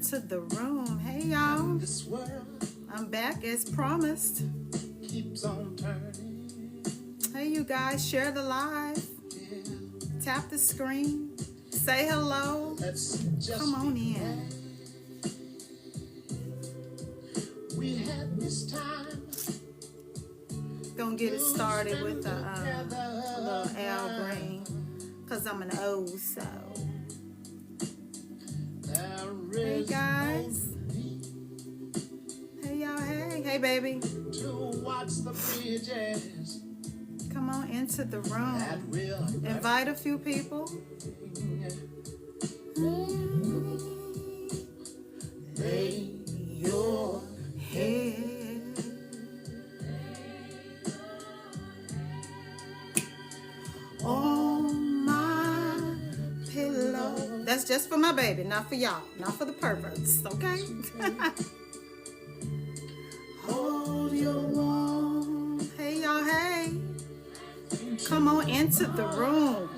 into the room. Hey, y'all. I'm back as promised. Keeps on turning. Hey, you guys, share the live. Tap the screen. Say hello. Come on in. We had this time. Gonna get it started with a little Al Green, cause I'm an old soul. Hey guys. Hey y'all. Hey baby. To watch the bridges. Come on into the room. Invite a few people. Lay your head on my pillow. That's just for my baby, not for y'all, not for the perverts, okay? Hold your warm. Hey y'all, hey. Come on into the room.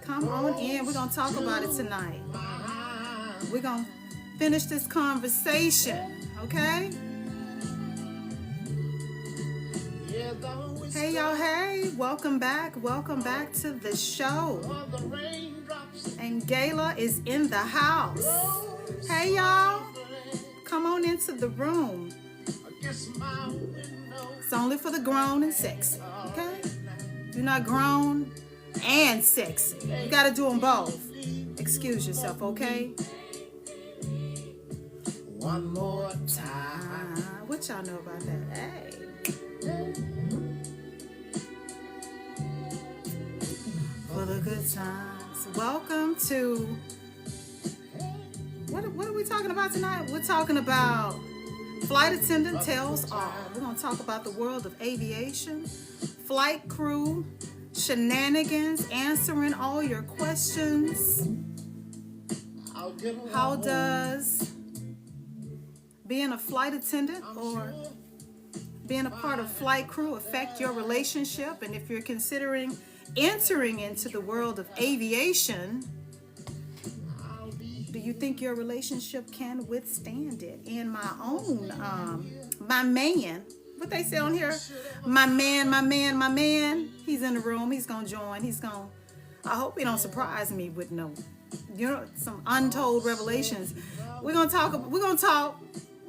Come on in. We're gonna talk about it tonight. We're gonna finish this conversation, okay? Hey y'all, hey, welcome back to the show. And Gayla is in the house. Hey y'all, come on into the room. It's only for the grown and sexy, okay? You're not grown and sexy. You gotta do them both. Excuse yourself, okay? One more time. What y'all know about that? Hey. For the good times. Welcome to... What are we talking about tonight? We're talking about Flight Attendant Tells All. We're going to talk about the world of aviation, flight crew, shenanigans, answering all your questions. How does being a flight attendant or being a part of flight crew affect your relationship? And if you're considering entering into the world of aviation, do you think your relationship can withstand it? And my own, my man, what they say on here, my man, he's in the room, he's gonna join, I hope he don't surprise me with some untold revelations. We're gonna talk.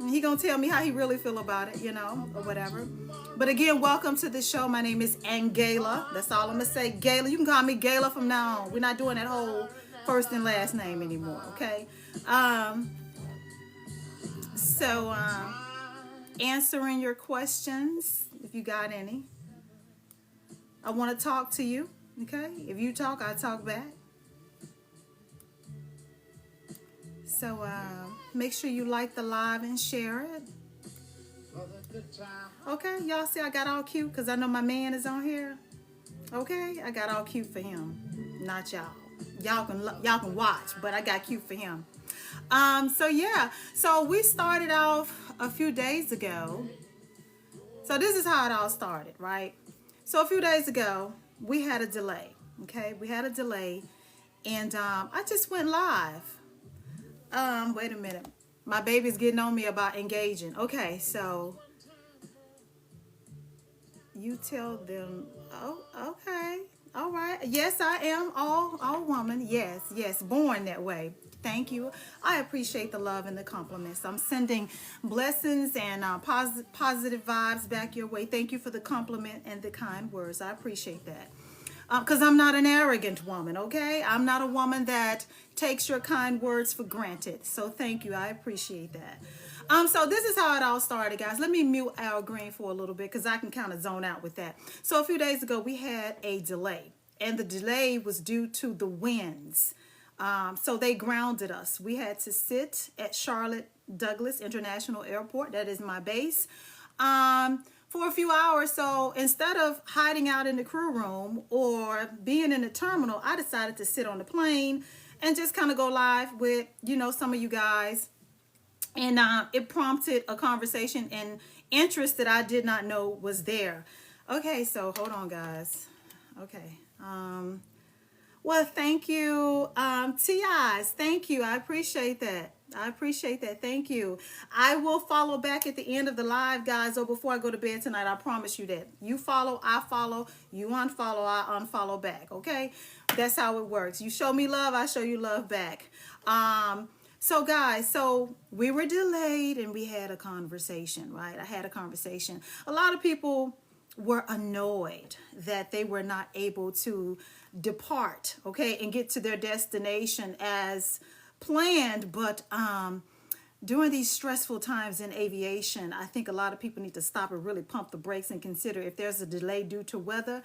He gonna tell me how he really feel about it, or whatever. But again, welcome to the show. My name is Gayla. That's all I'm gonna say. Gayla. You can call me Gayla from now on. We're not doing that whole first and last name anymore, okay? So answering your questions, if you got any. I want to talk to you, okay? If you talk, I talk back. So make sure you like the live and share it. Okay, y'all see I got all cute because I know my man is on here. Okay, I got all cute for him, not y'all. Y'all can watch, but I got cute for him. So we started off a few days ago. So this is how it all started, right? So a few days ago, we had a delay. Okay, we had a delay, and I just went live. Wait a minute. My baby's getting on me about engaging. Okay, so you tell them, oh, okay, all right. Yes, I am all woman. Yes, born that way. Thank you. I appreciate the love and the compliments. I'm sending blessings and positive vibes back your way. Thank you for the compliment and the kind words. I appreciate that. Because I'm not an arrogant woman, okay? I'm not a woman that takes your kind words for granted. So thank you. I appreciate that. So this is how it all started, guys. Let me mute Al Green for a little bit because I can kind of zone out with that. So a few days ago, we had a delay. And the delay was due to the winds. So they grounded us. We had to sit at Charlotte Douglas International Airport. That is my base. For a few hours. So instead of hiding out in the crew room or being in the terminal, I decided to sit on the plane and just kind of go live with, some of you guys. And it prompted a conversation and interest that I did not know was there. Okay, so hold on, guys. Okay. Well, thank you. TIs, thank you. I appreciate that. I appreciate that. Thank you. I will follow back at the end of the live, guys, or before I go to bed tonight. I promise you that. You follow, I follow. You unfollow, I unfollow back. Okay? That's how it works. You show me love, I show you love back. So guys, so we were delayed and we had a conversation, right? I had a conversation. A lot of people were annoyed that they were not able to depart, okay, and get to their destination as planned. But during these stressful times in aviation, I think a lot of people need to stop and really pump the brakes and consider if there's a delay due to weather.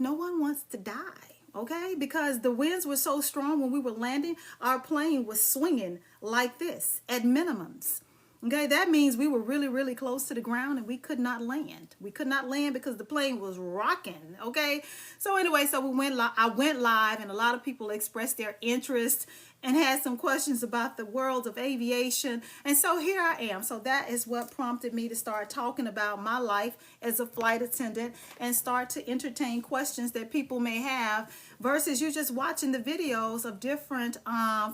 No one wants to die, okay? Because the winds were so strong when we were landing, our plane was swinging like this at minimums. Okay, that means we were really, really close to the ground and we could not land. We could not land because the plane was rocking. Okay, so anyway, so I went live, and a lot of people expressed their interest and had some questions about the world of aviation. And so here I am. So that is what prompted me to start talking about my life as a flight attendant and start to entertain questions that people may have versus you just watching the videos of different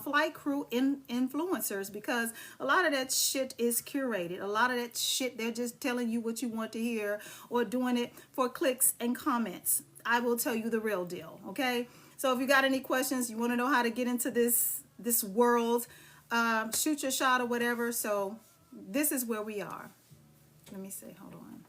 flight crew influencers, because a lot of that shit is curated. A lot of that shit, they're just telling you what you want to hear or doing it for clicks and comments. I will tell you the real deal, okay? So if you got any questions, you want to know how to get into this world, shoot your shot or whatever. So this is where we are. Let me see. Hold on.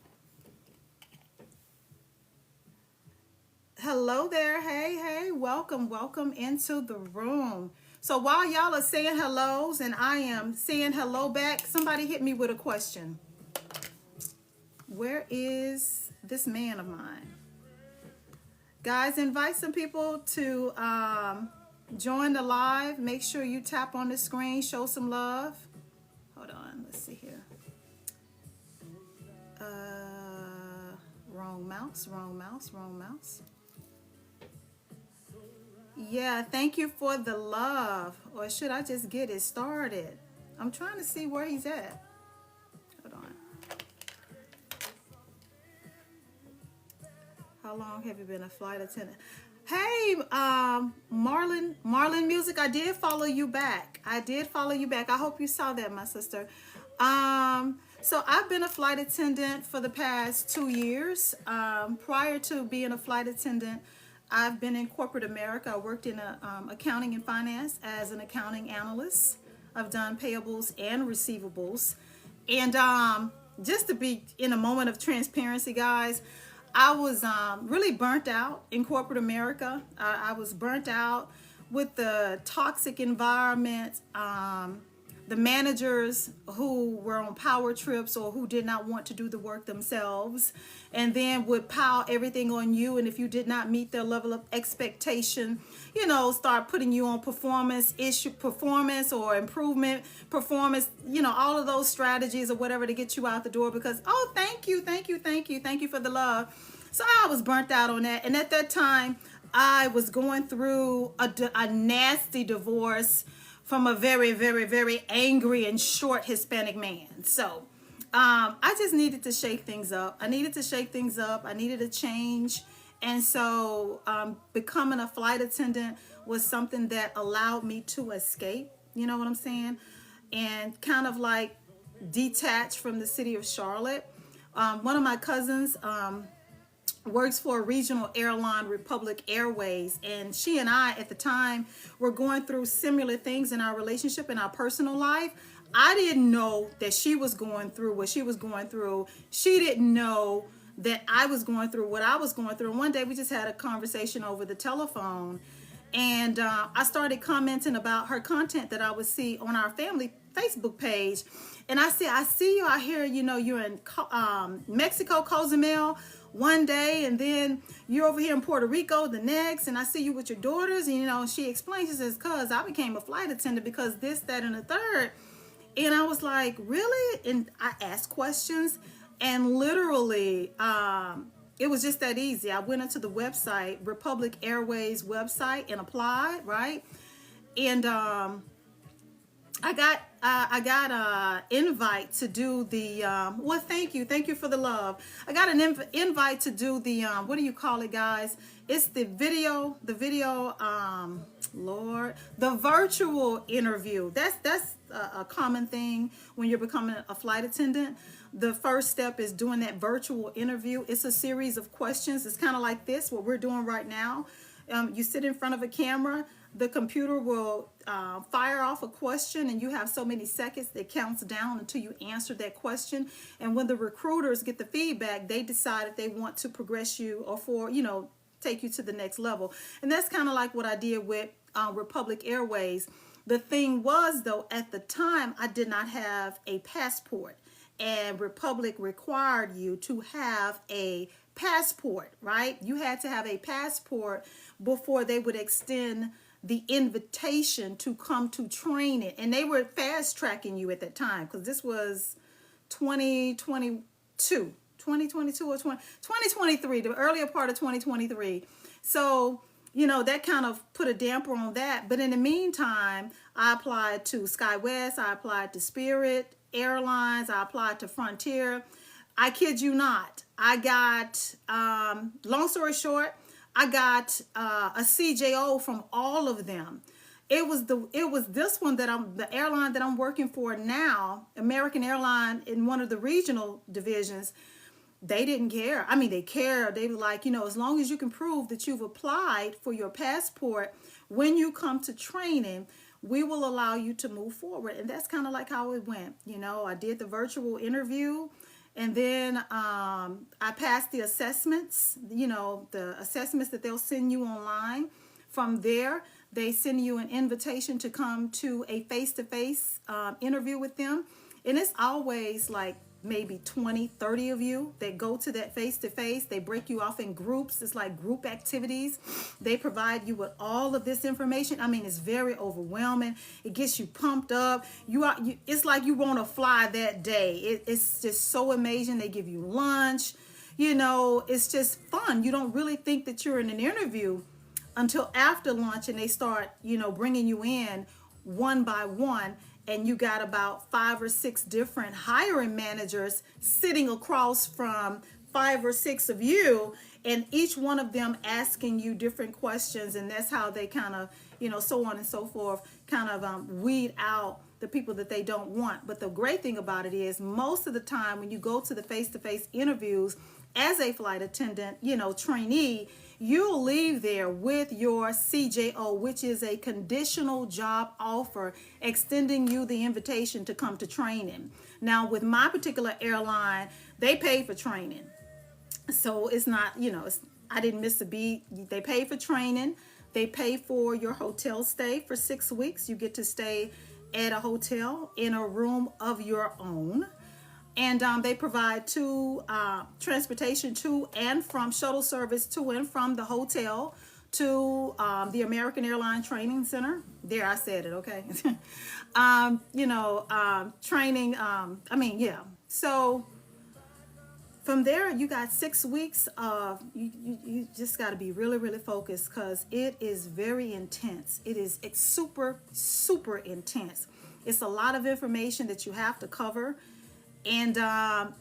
Hello there. Hey, welcome into the room. So while y'all are saying hellos and I am saying hello back, somebody hit me with a question. Where is this man of mine? Guys, invite some people to join the live. Make sure you tap on the screen, show some love. Hold on, let's see here. Wrong mouse. Yeah, thank you for the love. Or should I just get it started? I'm trying to see where he's at. Hold on. How long have you been a flight attendant? Hey, Marlon Music, I did follow you back. I hope you saw that, my sister. So I've been a flight attendant for the past 2 years. Prior to being a flight attendant, I've been in corporate America. I worked in accounting and finance as an accounting analyst. I've done payables and receivables. And just to be in a moment of transparency, guys, I was really burnt out in corporate America. I was burnt out with the toxic environment, the managers who were on power trips or who did not want to do the work themselves, and then would pile everything on you. And if you did not meet their level of expectation, start putting you on performance or improvement performance, all of those strategies or whatever to get you out the door because, oh, thank you for the love. So I was burnt out on that. And at that time, I was going through a nasty divorce from a very, very, very angry and short Hispanic man. So I just needed to shake things up. I needed a change. And so becoming a flight attendant was something that allowed me to escape, you know what I'm saying? And kind of like detach from the city of Charlotte. One of my cousins works for a regional airline, Republic Airways, and she and I at the time were going through similar things in our relationship, in our personal life. I didn't know that she was going through what she was going through. She didn't know that I was going through what I was going through. And one day we just had a conversation over the telephone, and I started commenting about her content that I would see on our family Facebook page. And I said, I see you out here, you're in Mexico, Cozumel one day, and then you're over here in Puerto Rico the next, and I see you with your daughters. And she explains, she says, cuz I became a flight attendant because this, that, and the third. And I was like, really? And I asked questions, and literally it was just that easy. I went into the website, Republic Airways website, and applied, right? And I got a invite to do the well, thank you for the love. I got an invite to do the what do you call it, guys? It's the video Lord, the virtual interview. That's a common thing when you're becoming a flight attendant. The first step is doing that virtual interview. It's a series of questions. It's kind of like this, what we're doing right now. You sit in front of a camera. The computer will fire off a question, and you have so many seconds that counts down until you answer that question. And when the recruiters get the feedback, they decide if they want to progress you or take you to the next level. And that's kind of like what I did with Republic Airways. The thing was, though, at the time, I did not have a passport, and Republic required you to have a passport, right? You had to have a passport before they would extend the invitation to come to training. And they were fast tracking you at that time, because this was 2022 or 2023, the earlier part of 2023. So, that kind of put a damper on that. But in the meantime, I applied to SkyWest, I applied to Spirit Airlines, I applied to Frontier. I kid you not. I got, long story short, I got a CJO from all of them. It was this one the airline that I'm working for now, American Airline, in one of the regional divisions. They didn't care. I mean, they care. They were like, as long as you can prove that you've applied for your passport, when you come to training, we will allow you to move forward. And that's kind of like how it went. I did the virtual interview. And then I passed the assessments, the assessments that they'll send you online. From there, they send you an invitation to come to a face-to-face interview with them. And it's always like maybe 20, 30 of you that go to that face-to-face. They break you off in groups. It's like group activities. They provide you with all of this information. I mean, it's very overwhelming. It gets you pumped up. It's like you want to fly that day. It's just so amazing. They give you lunch. It's just fun. You don't really think that you're in an interview until after lunch, and they start, bringing you in one by one. And you got about 5 or 6 different hiring managers sitting across from 5 or 6 of you, and each one of them asking you different questions. And that's how they kind of, so on and so forth, kind of weed out the people that they don't want. But the great thing about it is, most of the time when you go to the face-to-face interviews as a flight attendant, trainee, you'll leave there with your CJO, which is a conditional job offer extending you the invitation to come to training. Now, with my particular airline, they pay for training. So it's not, I didn't miss a beat. They pay for training. They pay for your hotel stay for 6 weeks. You get to stay at a hotel in a room of your own. And they provide transportation to and from, shuttle service to and from the hotel to the American Airline Training Center. There, I said it, okay. Training, So from there, you got 6 weeks of, you just got to be really, really focused, because it is very intense. It's super, super intense. It's a lot of information that you have to cover. And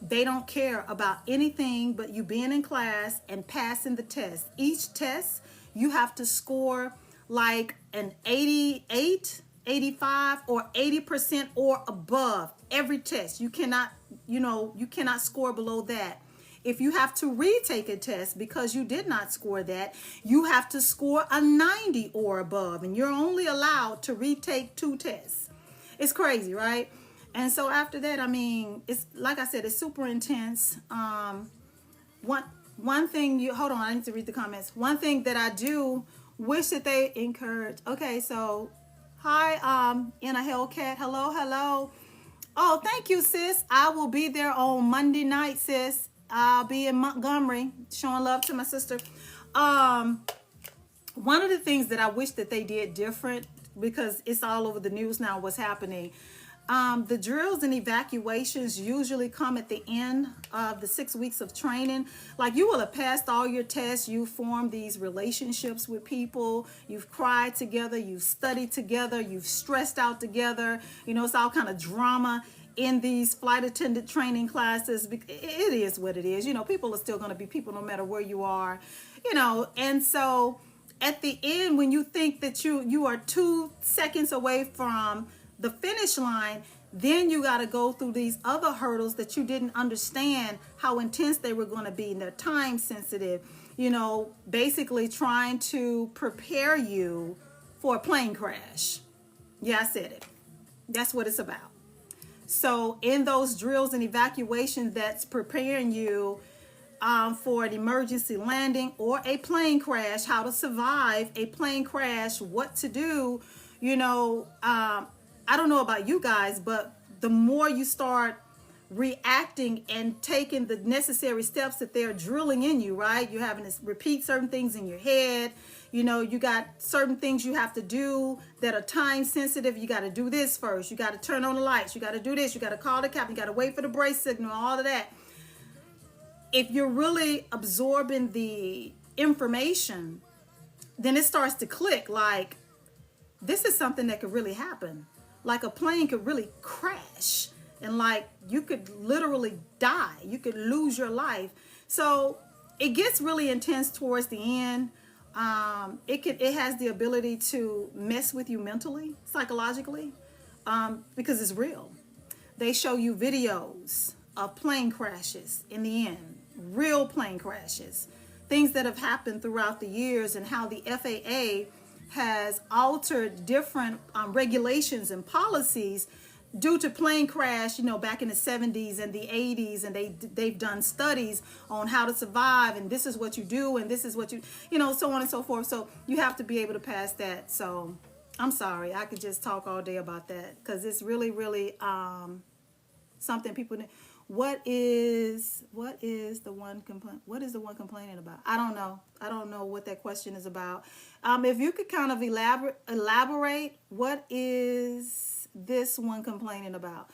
they don't care about anything but you being in class and passing the test. Each test, you have to score like an 88, 85, or 80% or above every test. You cannot score below that. If you have to retake a test because you did not score that, you have to score a 90 or above. And you're only allowed to retake 2 tests. It's crazy, right? And so after that, it's like I said, it's super intense. One thing hold on, I need to read the comments. One thing that I do wish that they encourage. Okay, so hi, in a Hellcat. Hello. Oh, thank you, sis. I will be there on Monday night, sis. I'll be in Montgomery, showing love to my sister. One of the things that I wish that they did different, because it's all over the news now what's happening. The drills and evacuations usually come at the end of the 6 weeks of training. Like, you will have passed all your tests, you formed these relationships with people, you've cried together, you've studied together, you've stressed out together. It's all kind of drama in these flight attendant training classes. It is what it is. People are still going to be people no matter where you are. And so at the end, when you think that you are 2 seconds away from the finish line, then you got to go through these other hurdles that you didn't understand how intense they were going to be, and they're time sensitive. Basically trying to prepare you for a plane crash. Yeah, I said it. That's what it's about. So in those drills and evacuations, that's preparing you for an emergency landing or a plane crash, how to survive a plane crash, what to do. I don't know about you guys, but the more you start reacting and taking the necessary steps that they're drilling in you, right? You're having to repeat certain things in your head. You got certain things you have to do that are time sensitive. You got to do this first. You got to turn on the lights. You got to do this. You got to call the captain. You got to wait for the brace signal, all of that. If you're really absorbing the information, then it starts to click, like, this is something that could really happen. Like, a plane could really crash, and like, you could literally die. You could lose your life. So it gets really intense towards the end. It has the ability to mess with you mentally, psychologically, because it's real. They show you videos of plane crashes in the end, real plane crashes, things that have happened throughout the years, and how the FAA has altered different regulations and policies due to plane crash, back in the 70s and the 80s, and they've done studies on how to survive, and this is what you do, and this is what so on and so forth. So you have to be able to pass that. So I'm sorry, I could just talk all day about that, because it's really, really something people need. What is the one complaining about? I don't know what that question is about. If you could kind of elaborate, what is this one complaining about?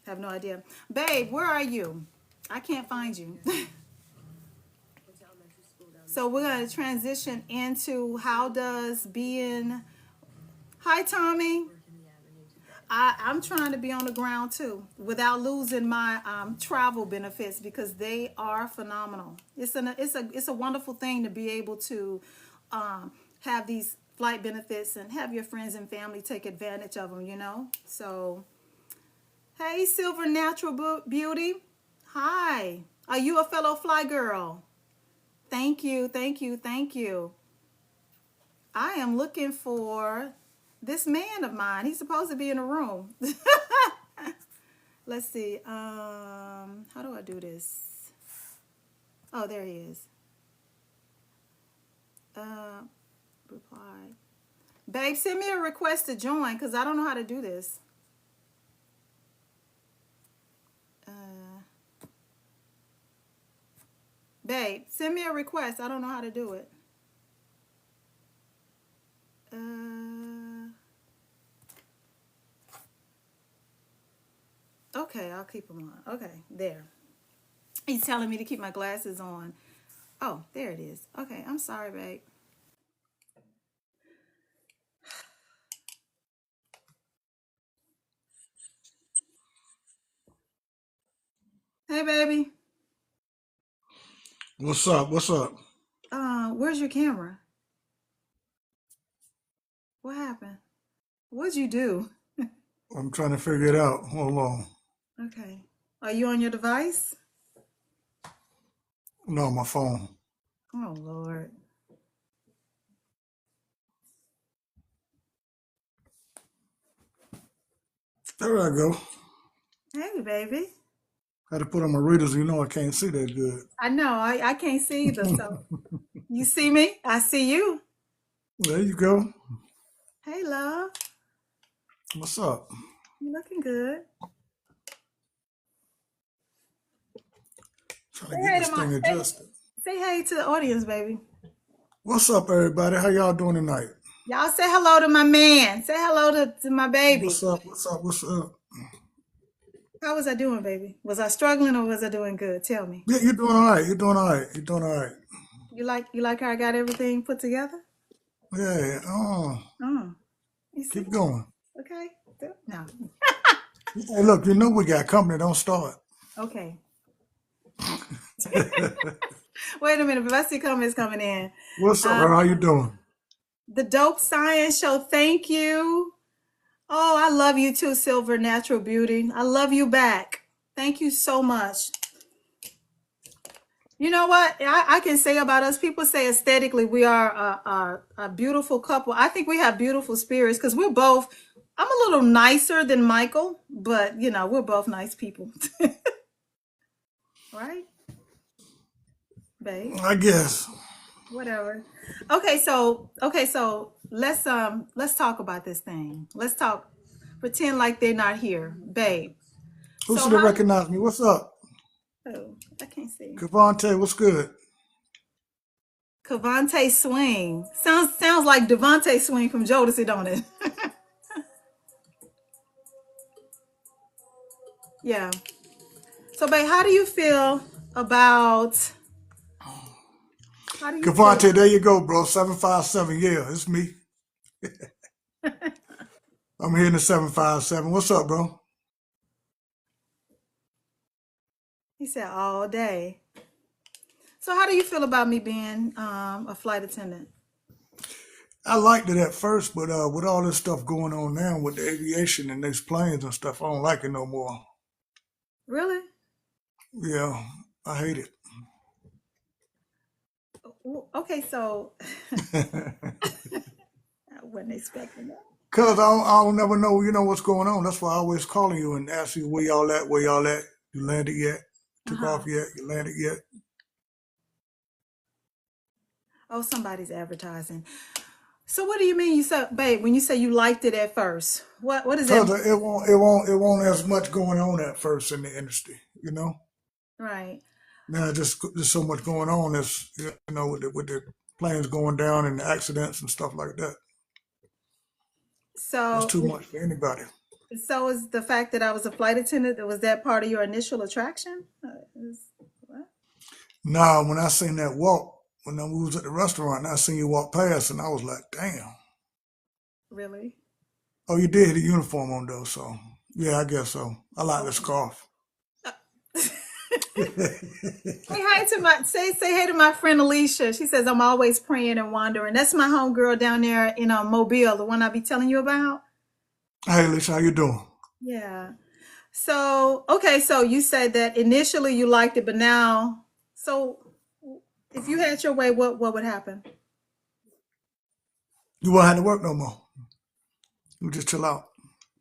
I have no idea. Babe, where are you? I can't find you. So we're going to transition into how does being... Hi, Tommy. I'm trying to be on the ground too, without losing my travel benefits, because they are phenomenal. It's a wonderful thing to be able to have these flight benefits and have your friends and family take advantage of them. So, hey, Silver Natural Beauty. Hi. Are you a fellow fly girl? Thank you. I am looking for this man of mine. He's supposed to be in a room. Let's see. How do I do this? Oh, there he is. Reply. Babe, send me a request to join, because I don't know how to do this. Babe, send me a request. I don't know how to do it. Okay, I'll keep them on. Okay, there. He's telling me to keep my glasses on. Oh, there it is. Okay, I'm sorry, babe. Hey, baby. What's up? Where's your camera? What happened? What'd you do? I'm trying to figure it out. Hold on. Okay. Are you on your device? No, my phone. Oh, Lord. There I go. Hey, baby. Had to put on my readers. I can't see that good. I know. I can't see either. So you see me? I see you. There you go. Hey, love. What's up? You looking good. Trying to get this thing adjusted. Say hey to the audience, baby. What's up, everybody? How y'all doing tonight? Y'all say hello to my man. Say hello to my baby. What's up? How was I doing, baby? Was I struggling or was I doing good? Tell me. Yeah, you're doing all right. You're doing all right. You're doing all right. You like how I got everything put together? Yeah. Oh, Oh, you see? keep going. Okay. No. Hey, look, you know we got company. Don't start. Okay. Wait a minute. If I see comments coming in. What's up, Uh, bro? How you doing? the Dope Science Show. Thank you. Oh, I love you too, Silver Natural Beauty. I love you back. Thank you so much. You know what I can say about us? People say aesthetically we are a beautiful couple. I think we have beautiful spirits because we're both. I'm a little nicer than Michael, but we're both nice people, right, babe? I guess. Whatever. Okay, so let's talk about this thing. Let's talk. Pretend like they're not here, babe. Who So should have how? recognized me? What's up? Oh, I can't see. Cavante, what's good? Cavante Swing sounds like Devontae Swing from Jodeci, don't it? Yeah. So, babe, how do you feel about? How do you feel Cavante, about? there you go, bro. 757. Yeah, it's me. I'm here in the 757. What's up, bro? He said all day. So, how do you feel about me being a flight attendant? I liked it at first, but with all this stuff going on now with the aviation and these planes and stuff, I don't like it no more. Really? Yeah, I hate it. Okay, so I wasn't expecting that. Cause I don't never know, what's going on. That's why I always calling you and ask you where y'all at. You landed yet? Uh Took huh. off yet? You landed yet? Oh, somebody's advertising. So, what do you mean? You said, babe, when you say you liked it at first, what does that Cause mean? it won't as much going on at first in the industry. Right. Now just there's so much going on. That's with the planes going down and the accidents and stuff like that. That's So, too much for anybody. so is the fact that I was a flight attendant, was that part of your initial attraction? What? Now, when I seen that walk, when we was at the restaurant, and I seen you walk past, and I was like, damn. Really? Oh, you did have the uniform on though, so yeah, I guess so. I like the Okay. scarf. Say hi to my say hey to my friend Alicia. She says I'm always praying and wandering. That's my homegirl down there in Mobile, the one I be telling you about. Hey, Lisa, how you doing? Yeah. So okay, so you said that initially you liked it, but now, so if you had your way, what would happen? You won't have to work no more. You just chill out.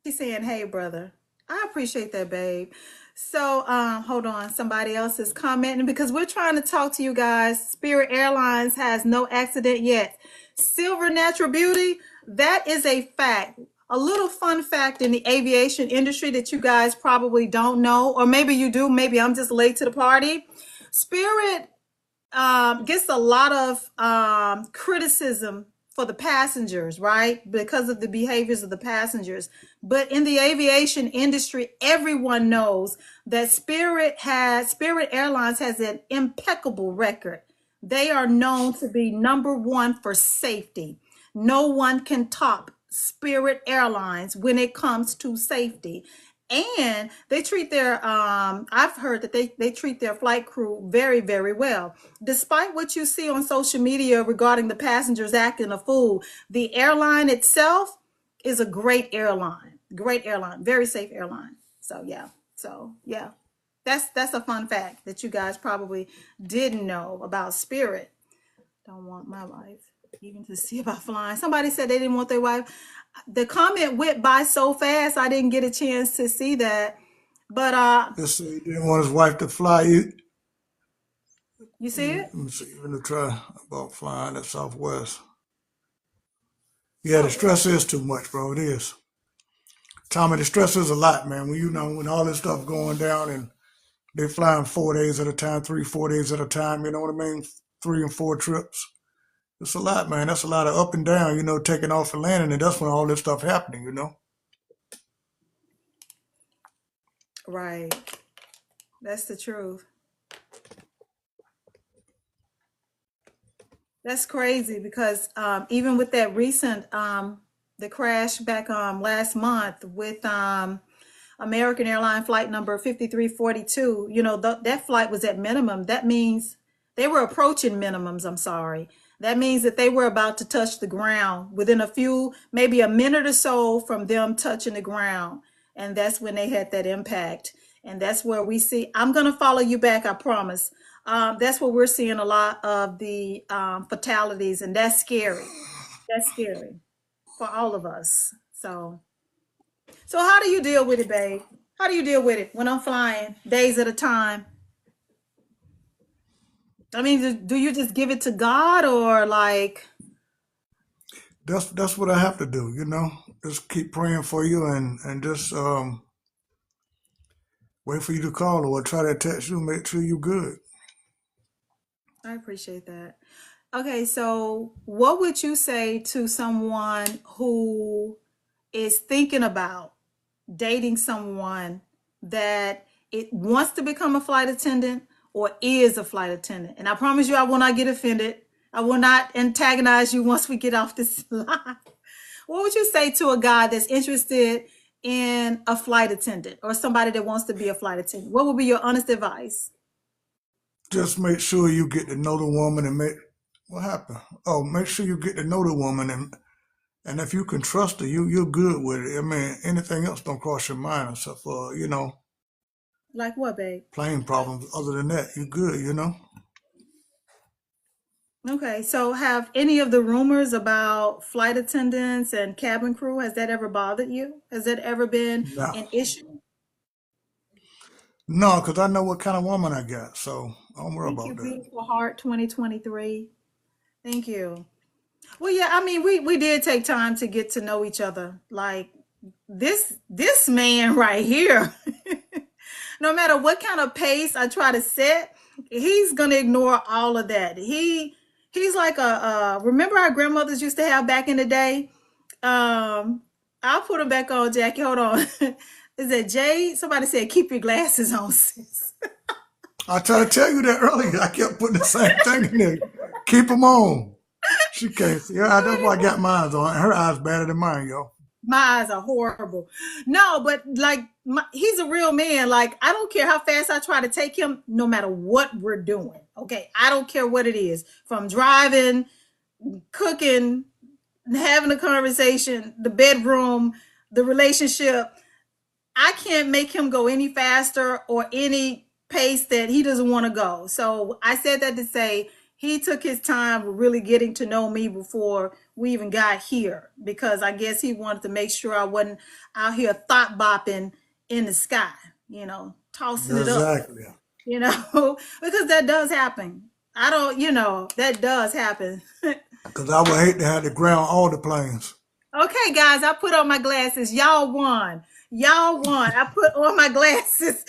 She's saying, "Hey, brother." I appreciate that, babe. So, hold on. Somebody else is commenting because we're trying to talk to you guys. Spirit Airlines has no accident yet. Silver Natural Beauty, that is a fact. A little fun fact in the aviation industry that you guys probably don't know, or maybe you do. Maybe I'm just late to the party. Spirit gets a lot of criticism for the passengers, right? Because of the behaviors of the passengers. But in the aviation industry, everyone knows that Spirit Airlines has an impeccable record. They are known to be number one for safety. No one can top Spirit Airlines when it comes to safety. And they treat their I've heard that they treat their flight crew very, very well. Despite what you see on social media regarding the passengers acting a fool, the airline itself is a great airline, very safe airline. So yeah, that's a fun fact that you guys probably didn't know about Spirit. Don't want my wife even to see about flying. Somebody said they didn't want their wife. The comment went by so fast I didn't get a chance to see that. But Just so he didn't want his wife to fly. you see it? Let me see. Let me try about flying at Southwest. Yeah, the Oh, stress is too much, bro. It is. Tommy, the stress is a lot, man. When all this stuff going down and they're flying 4 days at a time, 3, 4 days at a time, you know what I mean? 3 and 4 trips. It's a lot, man. That's a lot of up and down, taking off and landing, and that's when all this stuff happening. Right. That's the truth. That's crazy because even with that recent the crash back last month with American airline flight number 5342, that flight was at minimum. That means they were approaching minimums, I'm sorry. That means that they were about to touch the ground within a few, maybe a minute or so from them touching the ground. And that's when they had that impact. And that's where we see, I'm going to follow you back, I promise. That's where we're seeing a lot of the fatalities, and that's scary. That's scary for all of us. So how do you deal with it, babe? How do you deal with it when I'm flying days at a time? I mean, do you just give it to God or like, That's what I have to do, you know. Just keep praying for you and just wait for you to call or try to text you, make sure you good. I appreciate that. Okay, so what would you say to someone who is thinking about dating someone that it wants to become a flight attendant or is a flight attendant? And I promise you, I will not get offended. I will not antagonize you once we get off this line. What would you say to a guy that's interested in a flight attendant or somebody that wants to be a flight attendant? What would be your honest advice? Just make sure you get to know the woman and make what happened. Oh, make sure you get to know the woman and if you can trust her, you're good with it. I mean, anything else don't cross your mind except for Like what, babe? plane problems. Other than that, you're good. Okay, so have any of the rumors about flight attendants and cabin crew, has that ever bothered you? Has that ever been No, an issue? no, because I know what kind of woman I got, so I don't worry Thank you, about that. beautiful heart 2023. Thank you. Well, yeah, I mean, we did take time to get to know each other. Like this man right here, no matter what kind of pace I try to set, he's gonna ignore all of that. He's like remember our grandmothers used to have back in the day? Um, I'll put them back on, Jackie. Hold on. Is that Jade? Somebody said keep your glasses on, sis. I tried to tell you that earlier. I kept putting the same thing in there. Keep them on. She can't see. Yeah, that's why I got mine on. Her eyes better than mine, yo. My eyes are horrible. No, but like he's a real man. Like I don't care how fast I try to take him, no matter what we're doing. Okay, I don't care what it is. From driving, cooking, having a conversation, the bedroom, the relationship. I can't make him go any faster or any pace that he doesn't want to go. So I said that to say he took his time really getting to know me before we even got here because I guess he wanted to make sure I wasn't out here thought bopping in the sky, tossing it up, Exactly. because that does happen. I don't, that does happen. Because I would hate to have to ground all the planes. Okay, guys, I put on my glasses. Y'all won. Y'all won. I put on my glasses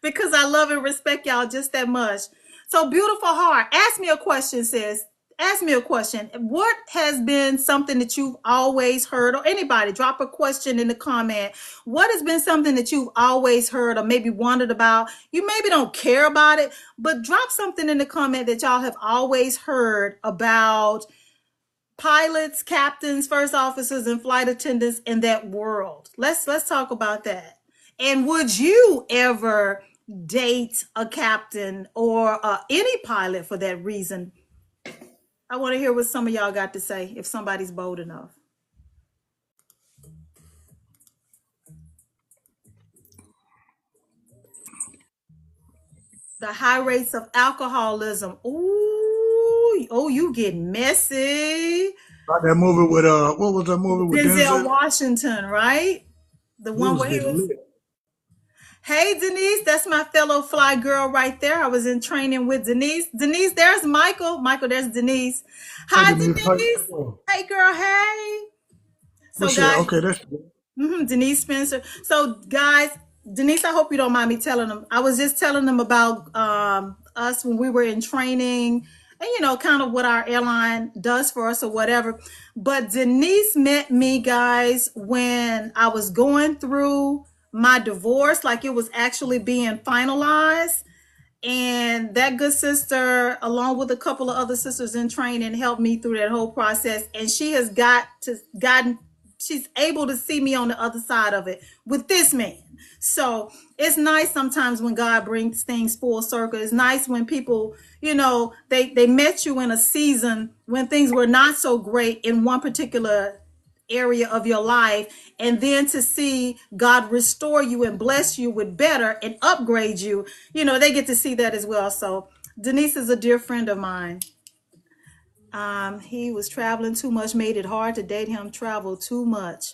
because I love and respect y'all just that much. So, beautiful heart, ask me a question, sis. Ask me a question. What has been something that you've always heard, or anybody, drop a question in the comment. What has been something that you've always heard or maybe wondered about? You maybe don't care about it, but drop something in the comment that y'all have always heard about pilots, captains, first officers, and flight attendants in that world. Let's talk about that. And would you ever date a captain or any pilot for that reason? I want to hear what some of y'all got to say if somebody's bold enough. The high rates of alcoholism. Ooh, oh, you get messy. Like that movie with what was that movie with Denzel Denzel? Washington, right? The We one was where he getting was. lit. Hey, Denise, that's my fellow fly girl right there. I was in training with Denise. Denise, there's Michael. Michael, there's Denise. Hey, Hi, Denise, how you Denise. doing? Hey, girl. Hey. So, What's your guys, okay? That's Denise Spencer. So, guys, Denise, I hope you don't mind me telling them. I was just telling them about us when we were in training and, kind of what our airline does for us or whatever. But Denise met me, guys, when I was going through my divorce, like it was actually being finalized. And that good sister, along with a couple of other sisters in training, helped me through that whole process. And she has gotten, she's able to see me on the other side of it with this man. So it's nice sometimes when God brings things full circle. It's nice when people, they met you in a season when things were not so great in one particular area of your life, and then to see God restore you and bless you with better and upgrade you, they get to see that as well. So Denise is a dear friend of mine. He was traveling too much, made it hard to date him. Travel too much.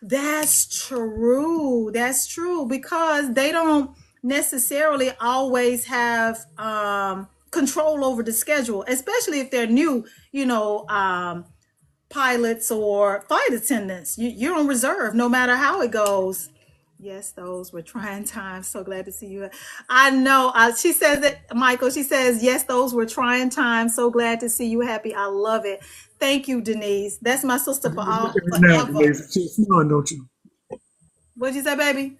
That's true. That's true, because they don't necessarily always have control over the schedule, especially if they're new, pilots or flight attendants. You're on reserve no matter how it goes. Yes, those were trying times. So glad to see you. I know. She says that, Michael. She says, yes, those were trying times. So glad to see you happy. I love it. Thank you, Denise. That's my sister for Look all at her now, forever. Denise. She's smiling, don't you? What'd you say, baby?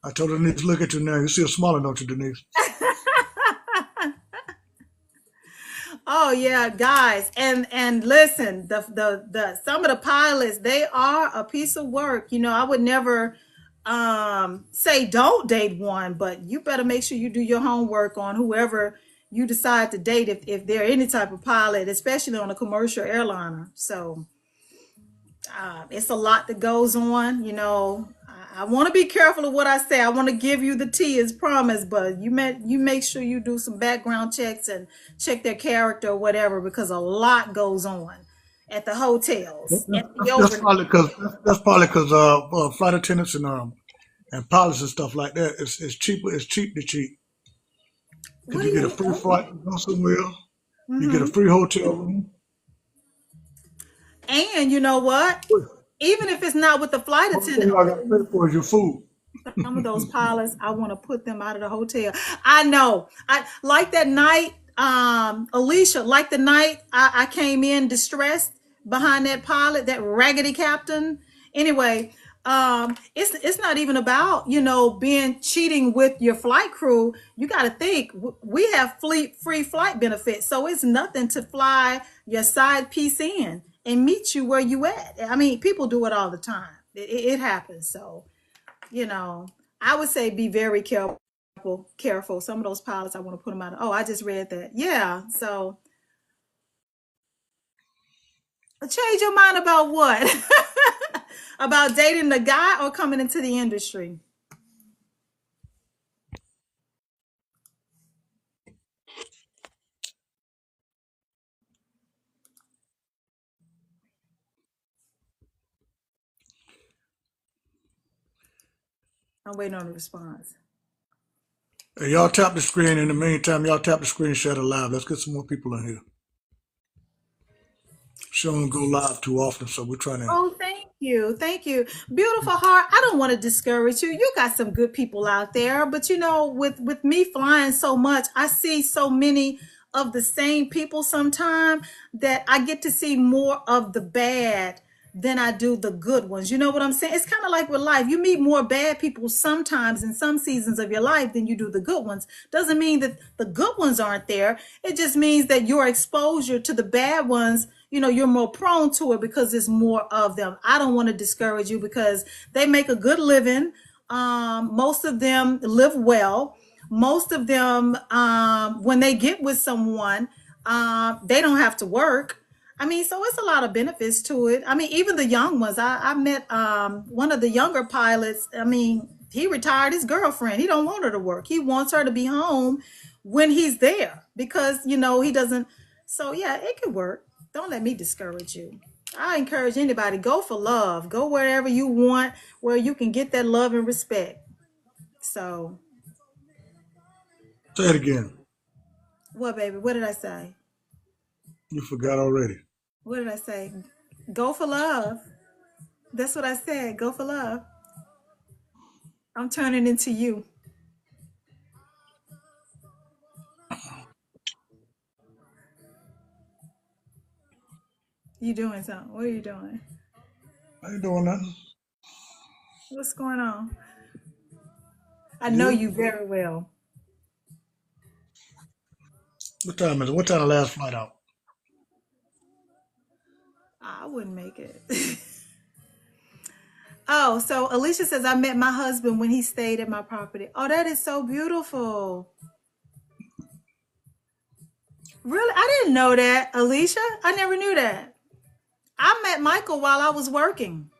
I told her, Denise, look at you now. You see a smiling, don't you, Denise? Oh yeah, guys, and listen, the some of the pilots, they are a piece of work. I would never say don't date one, but you better make sure you do your homework on whoever you decide to date if they're any type of pilot, especially on a commercial airliner. So it's a lot that goes on. I want to be careful of what I say. I want to give you the tea as promised, but you make sure you do some background checks and check their character or whatever, because a lot goes on at the hotels, at the That's overnight. probably because flight attendants and pilots and stuff like that. It's cheaper. It's cheap to cheat What because do you get a you? free flight to go somewhere. You get a Hmm. free hotel room. And you know what? Even if it's not with the flight Only thing attendant, I got to pay for is your food. some of those pilots, I want to put them out of the hotel. I know. I like that night, Alicia, like the night I came in distressed behind that pilot, that raggedy captain. Anyway, it's not even about, being cheating with your flight crew. You got to think, we have free flight benefits. So it's nothing to fly your side piece in and meet you where you at. I mean, people do it all the time. It happens. So you know, I would say be very careful. Careful. Some of those pilots, I want to put them out. Oh, I just read that. Yeah. So change your mind about what? About dating the guy or coming into the industry? I'm waiting on a response. Hey, y'all tap the screen. In the meantime, y'all tap the screen, share it live. Let's get some more people in here. She don't go live too often, so we're trying to. Oh, thank you. Thank you. Beautiful heart. I don't want to discourage you. You got some good people out there, but with me flying so much, I see so many of the same people sometime that I get to see more of the bad than I do the good ones. You know what I'm saying? It's kind of like with life. You meet more bad people sometimes in some seasons of your life than you do the good ones. Doesn't mean that the good ones aren't there. It just means that your exposure to the bad ones, you're more prone to it because there's more of them. I don't want to discourage you because they make a good living. Most of them live well. Most of them, when they get with someone, they don't have to work. I mean, so it's a lot of benefits to it. I mean, even the young ones. I met one of the younger pilots. I mean, he retired his girlfriend. He don't want her to work. He wants her to be home when he's there because he doesn't. So yeah, it could work. Don't let me discourage you. I encourage anybody, go for love. Go wherever you want, where you can get that love and respect. So Say it again. what, baby? What did I say? You forgot already. What did I say? Go for love. That's what I said. Go for love. I'm turning into you. You doing something? What are you doing? I ain't doing nothing. What's going on? I know You? you very well. What time is it? What time the last flight out? I wouldn't make it. Oh, so Alicia says I met my husband when he stayed at my property. Oh, that is so beautiful. Really? I didn't know that, Alicia. I never knew that. I met Michael while I was working.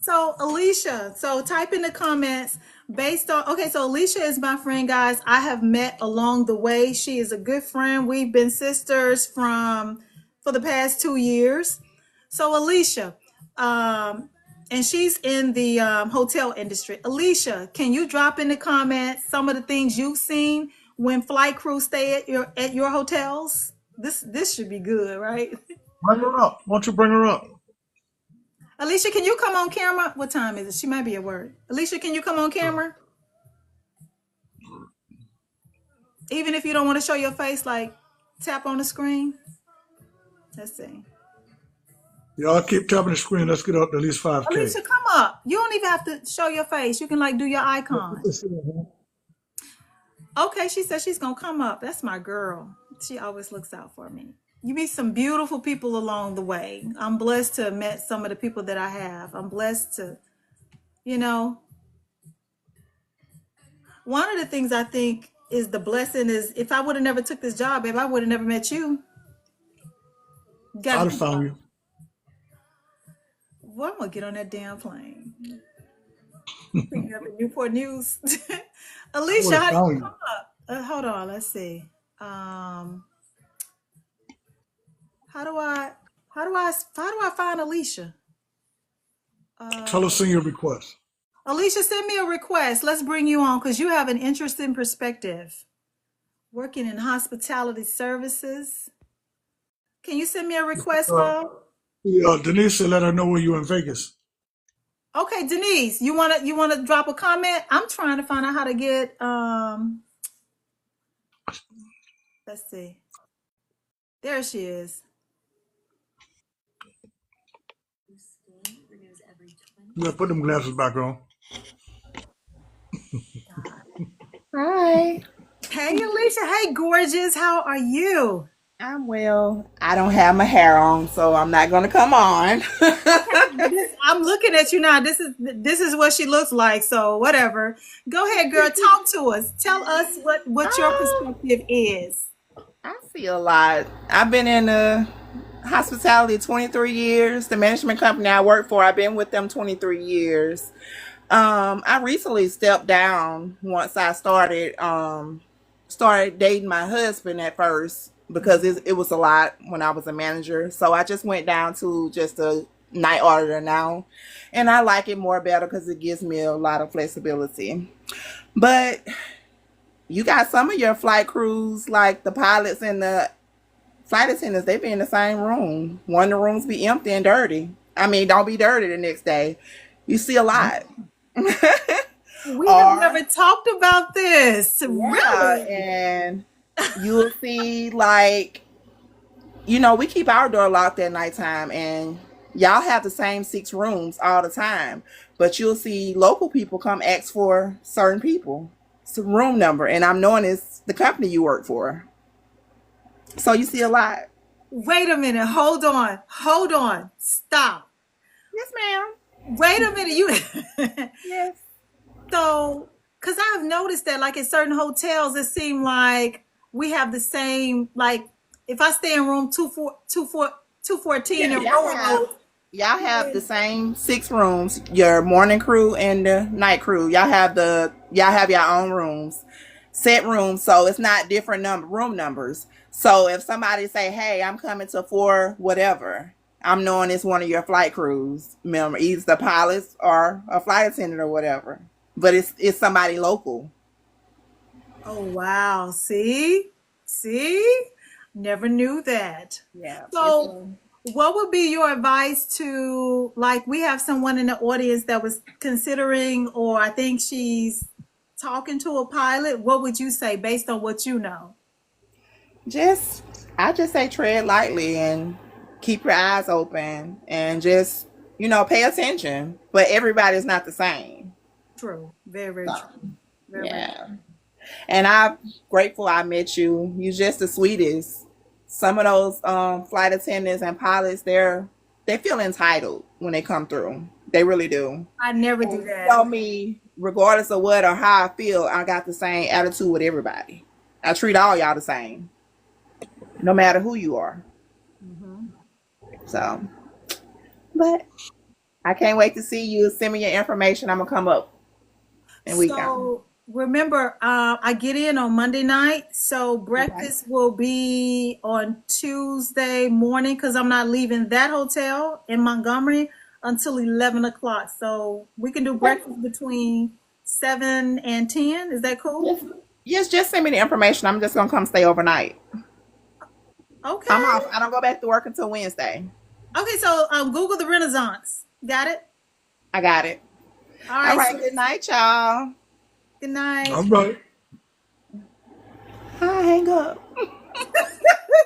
So Alicia, so type in the comments based on okay, so Alicia is my friend, guys. I have met along the way. She is a good friend. We've been sisters from for the past 2 years. So Alicia, um, and she's in the hotel industry. Alicia, can you drop in the comments some of the things you've seen when flight crews stay at your hotels? This should be good, right? Bring her up. Why don't you bring her up? Alicia, can you come on camera? What time is it? She might be at work. Alicia, can you come on camera? Even if you don't want to show your face, like tap on the screen. Let's see. Y'all keep tapping the screen. Let's get up to at least 5K. Alicia, come up. You don't even have to show your face. You can like do your icon. Okay, she said she's gonna come up. That's my girl. She always looks out for me. You meet some beautiful people along the way. I'm blessed to have met some of the people that I have. I'm blessed to, you know, one of the things I think is the blessing is if I would have never took this job, babe, I would have never met you. I'd Gotta have think found about you. it. Well, I'm gonna get on that damn plane. Pick me up in Newport News. I would Alicia, have how do you found come you. up? Hold on, let's see. Um, how do I how do I find Alicia? Tell her Uh, send your request. Alicia, send me a request. Let's bring you on because you have an interesting perspective. Working in hospitality services. Can you send me a request, Uh, love? yeah, Denise said let her know when you're in Vegas. Okay, Denise, you wanna drop a comment? I'm trying to find out how to get let's see. There she is. You gotta put them glasses back on. Hi, Hey Alicia, hey gorgeous, how are you? I'm well. I don't have my hair on, so I'm not going to come on. Okay, I'm looking at you now. This is what she looks like. So whatever. Go ahead, girl. Talk to us. Tell us what your Oh, perspective is. I see a lot. I've been in hospitality 23 years. The management company I work for, I've been with them 23 years. I recently stepped down once I started dating my husband at first because it was a lot when I was a manager. So I just went down to just a night auditor now, and I like it more better because it gives me a lot of flexibility. But you got some of your flight crews, like the pilots and the flight attendants, they be in the same room. One of the rooms be empty and dirty. I mean, don't be dirty the next day. You see a lot. We have Or never talked about this. yeah, Really? and you'll see like we keep our door locked at nighttime, and y'all have the same 6 rooms all the time, but you'll see local people come ask for certain people, some room number, and I'm knowing it's the company you work for. So you see a lot. Wait a minute. Hold on. Hold on. Stop. Yes, ma'am. Wait a minute. You Yes. so because I've noticed that like at certain hotels, it seemed like we have the same like if I stay in room 214 Yeah, in y'all have Royal y'all have the Oak, same 6 rooms. Your morning crew and the night crew. Y'all have your own rooms, set rooms. So it's not different room numbers. So if somebody say, "Hey, I'm coming to 4 whatever," I'm knowing it's one of your flight crews member, either the pilots or a flight attendant or whatever. But it's somebody local. oh wow. See? Never knew that. Yeah, it's So what would be your advice to like we have someone in the audience that was considering or I think she's talking to a pilot. What would you say based on what you know? just I just say tread lightly and keep your eyes open and just, pay attention. But everybody's not the same. True. Very, very So, true. Very, very yeah. And I'm grateful I met you. You're just the sweetest. Some of those flight attendants and pilots, they feel entitled when they come through. They really do. I never And do you that. know me, regardless of what or how I feel, I got the same attitude with everybody. I treat all y'all the same, no matter who you are. Hmm. So, but I can't wait to see you. Send me your information. I'm gonna come up and we can. So remember, I get in on Monday night. So Okay. breakfast will be on Tuesday morning because I'm not leaving that hotel in Montgomery until 11 o'clock. So we can do Okay. breakfast between 7 and 10. Is that cool? Yes. Yes, just send me the information. I'm just gonna come stay overnight. I'm Okay. off. I don't go back to work until Wednesday. Okay. So Google the Renaissance. Got it? I got it. All All right. right. So Good night, y'all. good night. All right. I'll hang up.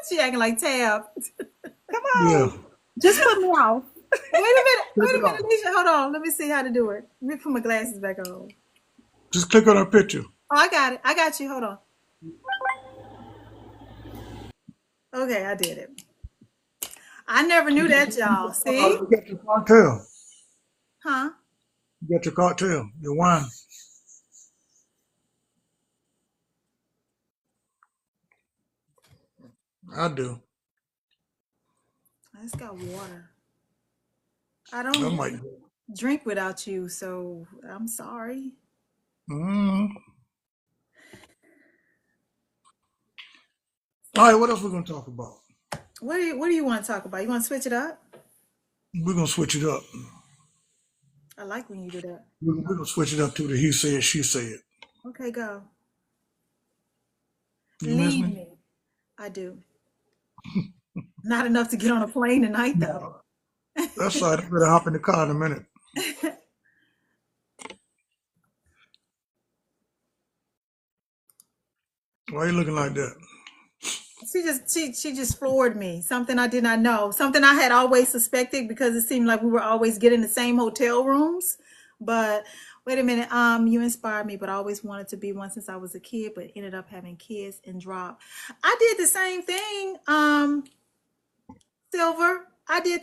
She acting like Tab. Come Yeah. on. Just put me off. Wait a minute. Click Wait a it minute, off. Alicia. Hold on. Let me see how to do it. Let me put my glasses back on. Just click on her picture. Oh, I got it. I got you. Hold on. Okay, I did it. I never knew that, y'all. See? You got your cocktail. Huh? You got your cocktail, your wine. I do. I just got water. I I don't might. drink without you, so I'm sorry. Mm. All right, what else we gonna talk about? What do you want to talk about? You want to switch it up? We're gonna switch it up. I like when you do that. We're gonna switch it up to the he said, she said. Okay, go. You miss Lead me? me. I do. Not enough to get on a plane tonight, though. No. That's all right. I better hop in the car in a minute. Why are you looking like that? She just floored me. Something I did not know. Something I had always suspected because it seemed like we were always getting the same hotel rooms. But wait a minute. You inspired me, but I always wanted to be one since I was a kid, but ended up having kids and dropped. I did the same thing. Silver. I did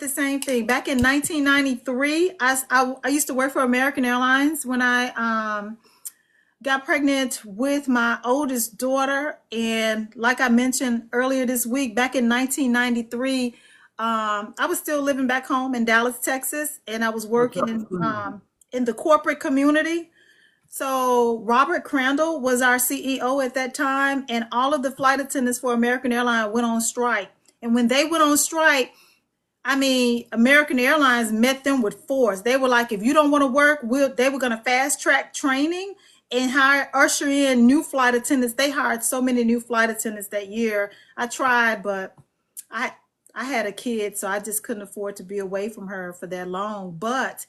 the same thing back in 1993. I used to work for American Airlines when I got pregnant with my oldest daughter. And like I mentioned earlier this week, back in 1993, I was still living back home in Dallas, Texas, and I was working in the corporate community. So Robert Crandall was our CEO at that time, and all of the flight attendants for American Airlines went on strike. And when they went on strike, I mean, American Airlines met them with force. They were like, if you don't want to work, they were going to fast track training and usher in new flight attendants. They hired so many new flight attendants that year. I tried, but I I had a kid, so I just couldn't afford to be away from her for that long. But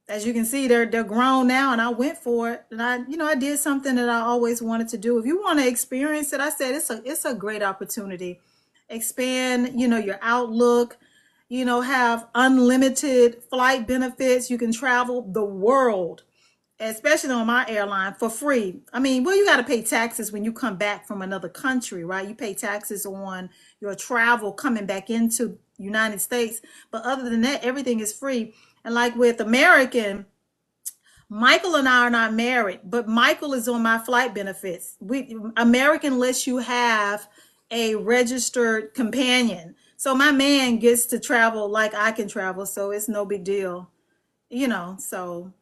as you can see, they're grown now, and I went for it. And I did something that I always wanted to do. If you want to experience it, I said it's a great opportunity. Expand, your outlook. Have unlimited flight benefits. You can travel the world, especially on my airline, for free. I mean, well, you got to pay taxes when you come back from another country, right? You pay taxes on your travel coming back into United States, but other than that, everything is free. And like with American, Michael and I are not married, but Michael is on my flight benefits. American lets you have a registered companion. So my man gets to travel like I can travel, so it's no big deal. So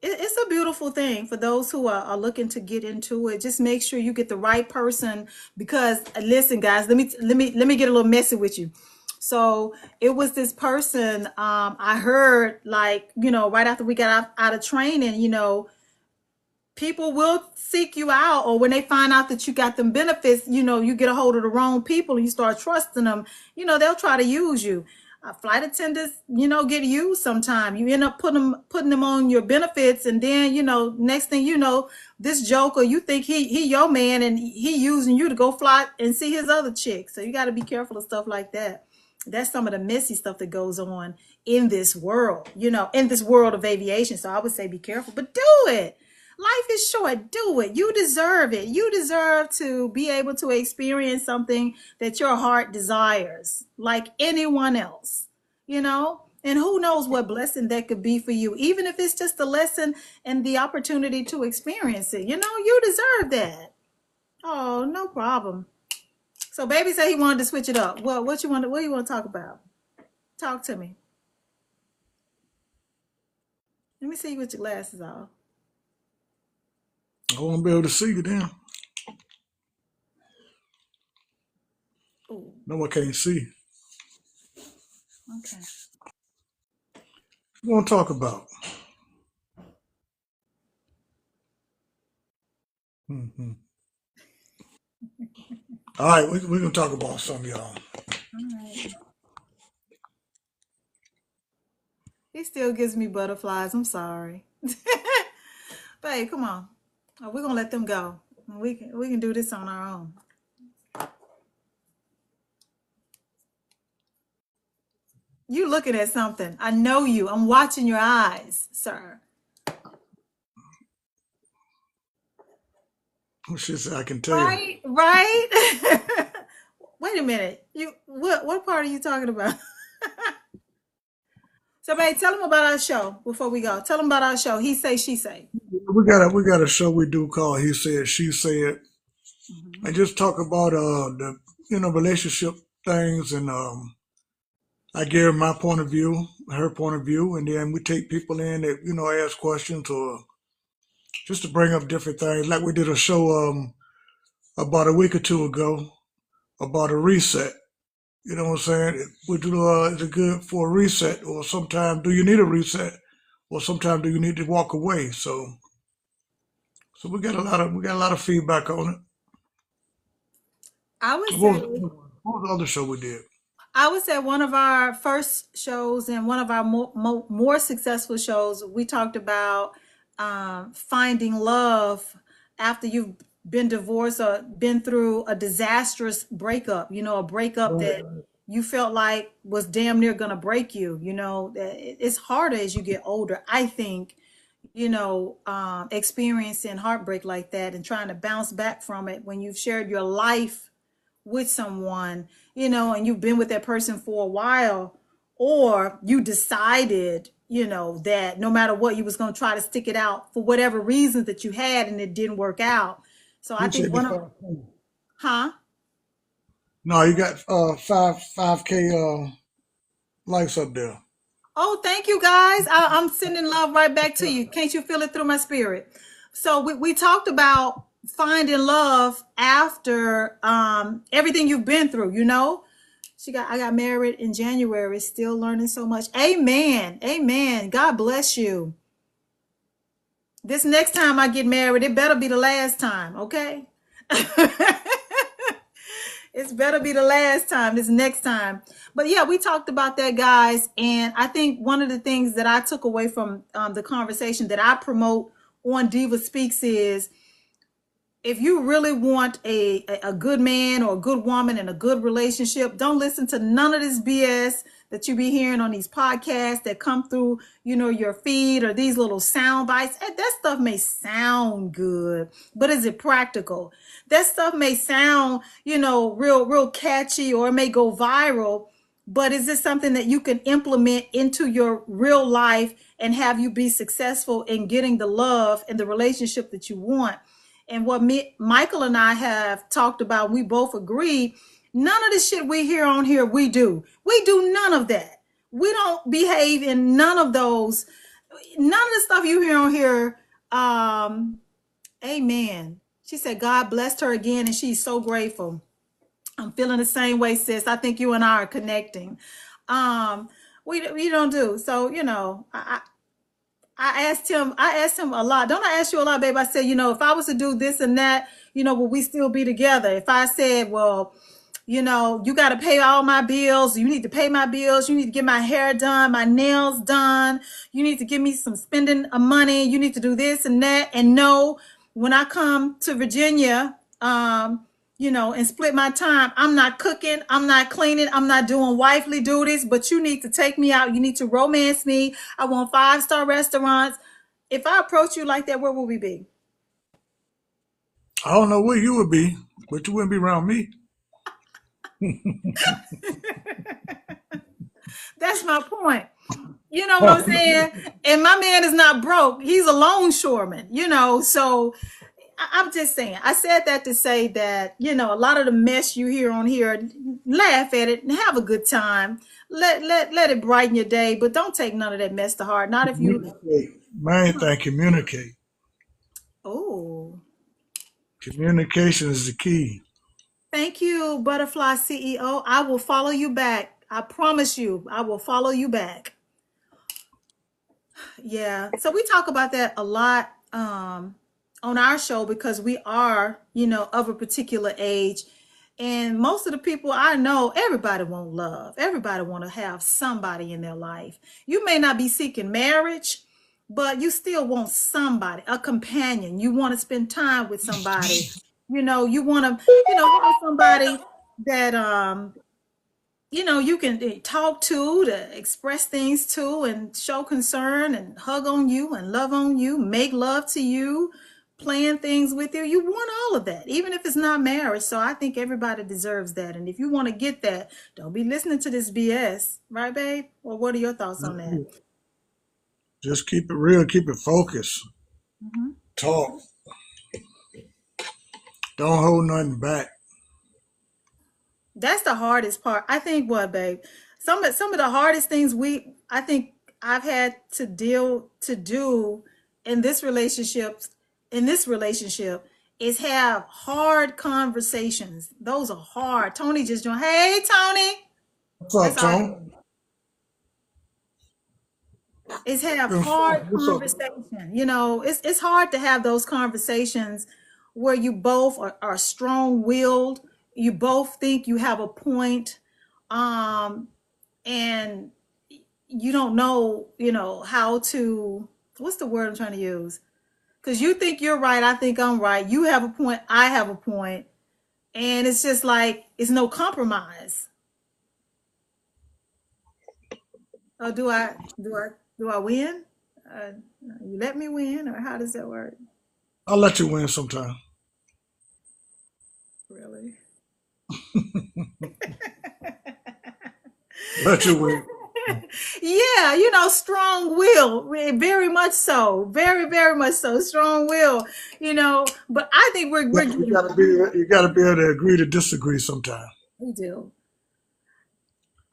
it's a beautiful thing for those who are looking to get into it. Just make sure you get the right person because listen, guys, let me get a little messy with you. So it was this person, I heard, like, right after we got out of training, people will seek you out, or when they find out that you got them benefits, you get a hold of the wrong people and you start trusting them, they'll try to use you. Flight attendants, get used sometime. You end up putting them on your benefits, and then, next thing you know, this joker, you think he your man, and he using you to go fly and see his other chick. So you got to be careful of stuff like that. That's some of the messy stuff that goes on in this world, in this world of aviation. So I would say be careful, but do it. Life is short. Do it. You deserve it. You deserve to be able to experience something that your heart desires, like anyone else, And who knows what blessing that could be for you, even if it's just a lesson and the opportunity to experience it. You deserve that. Oh, no problem. So baby said he wanted to switch it up. Well, what do you want to talk about? Talk to me. Let me see you with your glasses off. I won't be able to see you then. Ooh, No, I can't see. okay. What you want to talk about? Hmm. All right, we're going to talk about something, y'all. All right. He still gives me butterflies. I'm sorry. Babe, come on. Oh, we're gonna let them go. We can do this on our own. You looking at something. I know you. I'm watching your eyes, sir. She said, I can tell. Right? Right? Wait a minute. What part are you talking about? So babe, tell them about our show before we go. Tell them about our show. He say, she say. We got a show we do called He Said, She Said. Mm-hmm. And just talk about the relationship things, and I give my point of view, her point of view, and then we take people in that ask questions or just to bring up different things. Like we did a show about a week or two ago about a reset. You know what I'm saying? We do is it good for a reset, or sometimes do you need a reset, or sometimes do you need to walk away? So we got a lot of feedback on it. I would What was, say what was the other show we did? I would say one of our first shows and one of our more successful shows, we talked about finding love after you've been divorced or been through a disastrous breakup, a breakup that you felt like was damn near going to break you. It's harder as you get older, I think, experiencing heartbreak like that and trying to bounce back from it when you've shared your life with someone, and you've been with that person for a while, or you decided, that no matter what, you was going to try to stick it out for whatever reasons that you had and it didn't work out. So I You think said the one of, 5K. huh? No, you got 5K likes up there. Oh, thank you guys. I'm sending love right back to you. Can't you feel it through my spirit? So we talked about finding love after everything you've been through. I got married in January, still learning so much. Amen. Amen. God bless you. This next time I get married, it better be the last time, okay? It's better be the last time, this next time. But yeah, we talked about that, guys. And I think one of the things that I took away from the conversation that I promote on Diva Speaks is, if you really want a good man or a good woman in a good relationship, don't listen to none of this BS that you be hearing on these podcasts that come through, your feed, or these little sound bites. That stuff may sound good, but is it practical? That stuff may sound, real catchy, or it may go viral, but is this something that you can implement into your real life and have you be successful in getting the love and the relationship that you want? And what Michael and I have talked about, we both agree, none of the shit we hear on here, we do. We do none of that. We don't behave in none of those, none of the stuff you hear on here. Amen. She said, God blessed her again, and she's so grateful. I'm feeling the same way, sis. I think you and I are connecting. We don't do. So, I asked him a lot. Don't I ask you a lot, babe? I said, if I was to do this and that, would we still be together? If I said, well, you got to pay all my bills. You need to pay my bills. You need to get my hair done, my nails done. You need to give me some spending of money. You need to do this and that. And no, when I come to Virginia, and split my time. I'm not cooking, I'm not cleaning, I'm not doing wifely duties, but you need to take me out. You need to romance me. I want 5-star restaurants. If I approach you like that, where will we be? I don't know where you would be, but you wouldn't be around me. That's my point. You know what I'm saying? And my man is not broke. He's a longshoreman, so I'm just saying. I said that to say that, a lot of the mess you hear on here, laugh at it and have a good time. Let it brighten your day, but don't take none of that mess to heart. Not if you. Communicate. Main thing, communicate. Oh, Communication is the key. thank you, Butterfly CEO. I will follow you back. I promise you, I will follow you back. Yeah. So we talk about that a lot on our show because we are, of a particular age. And most of the people I know, everybody want love. Everybody want to have somebody in their life. You may not be seeking marriage, but you still want somebody, a companion. You want to spend time with somebody. You want to, have somebody that you can talk to express things to and show concern and hug on you and love on you, make love to you, plan things with you. You want all of that, even if it's not marriage. So I think everybody deserves that. And if you want to get that, don't be listening to this BS, right, babe? Or what are your thoughts on that? Just keep it real, keep it focused. Mm-hmm. Talk. Don't hold nothing back. That's the hardest part. I think what, babe? Some of the hardest things I think I've had to do in this relationship is have hard conversations. Those are hard. Tony just joined. Hey, Tony. What's up, That's all right. Tom? Is have hard What's up? conversation. It's hard to have those conversations where you both are strong-willed. You both think you have a point, and you don't know, how to. What's the word I'm trying to use? Because you think you're right, I think I'm right. You have a point, I have a point, and it's just like it's no compromise. Oh, do I win? Uh, you let me win, or how does that work? I'll let you win sometime. Really? Let you win. Yeah, strong will, very much so, very, very much so, strong will. But I think we're You getting. gotta be able to agree to disagree sometime. We do.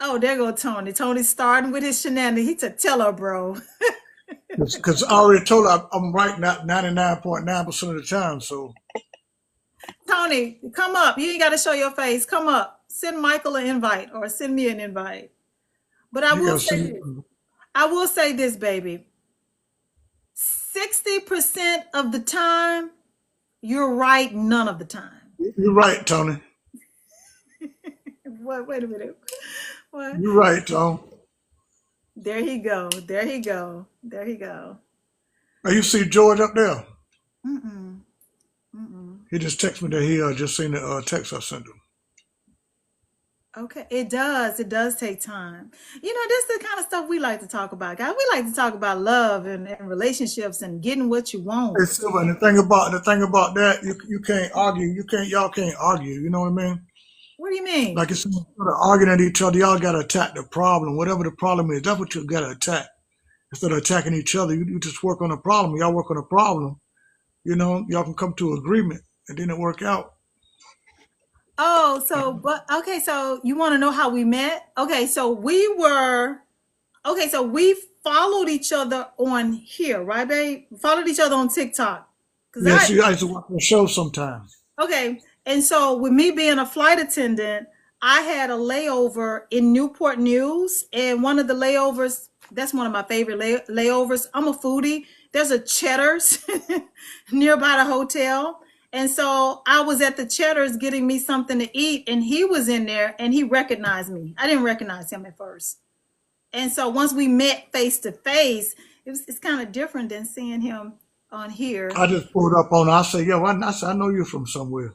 Oh, there go Tony. Tony's starting with his shenanigans. He said, "Tell her, bro." Because I already told her I'm right 99.9% of the time. So Tony, come up. You ain't got to show your face. Come up. Send Michael an invite or send me an invite. But I you will gotta say see. this. I will say this, baby. 60% of the time, you're right. None of the time. You're right, Tony. What? Wait a minute. What? You're right, Tom. There he go. There he go. There he go. Now you see George up there. Mm-mm. Mm-mm. He just texted me that he just seen the text I sent him. Okay, it does. It does take time. This is the kind of stuff we like to talk about, guys. We like to talk about love and relationships and getting what you want. Hey, Silver, and the thing about that, you can't argue. Y'all can't argue. You know what I mean? What do you mean? Like instead of arguing at each other, y'all gotta attack the problem. Whatever the problem is, that's what you gotta attack. Instead of attacking each other, you just work on the problem. Y'all work on the problem. Y'all can come to agreement, and then it work out. Oh, so you want to know how we met? So we followed each other on here, right, babe? Followed each other on TikTok. Cause Yeah, see, I used to watch the show sometimes. okay. And so with me being a flight attendant, I had a layover in Newport News, and one of the layovers, that's one of my favorite layovers. I'm a foodie. There's a Cheddar's nearby the hotel. And so I was at the Cheddar's getting me something to eat, and he was in there and he recognized me. I didn't recognize him at first. And so once we met face to face, it's kind of different than seeing him on here. I just pulled up on. I say, yo, I know you from somewhere.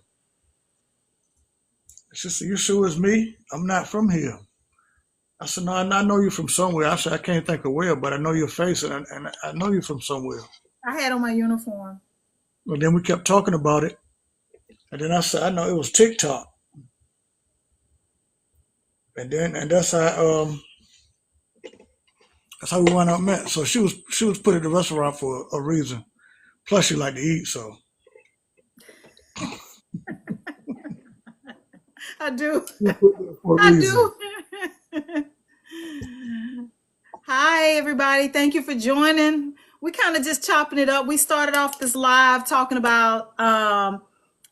She said, "You sure it's me? I'm not from here." I said, "No, I know you from somewhere." I said, "I can't think of where, but I know your face, and I know you from somewhere." I had on my uniform. And then we kept talking about it, and then I said, "I know it was TikTok," and that's how we went out and met. So she was put at the restaurant for a reason. Plus, she liked to eat, so I do. she was put there for a I reason. do. Hi, everybody. Thank you for joining. We kind of just chopping it up. We started off this live talking about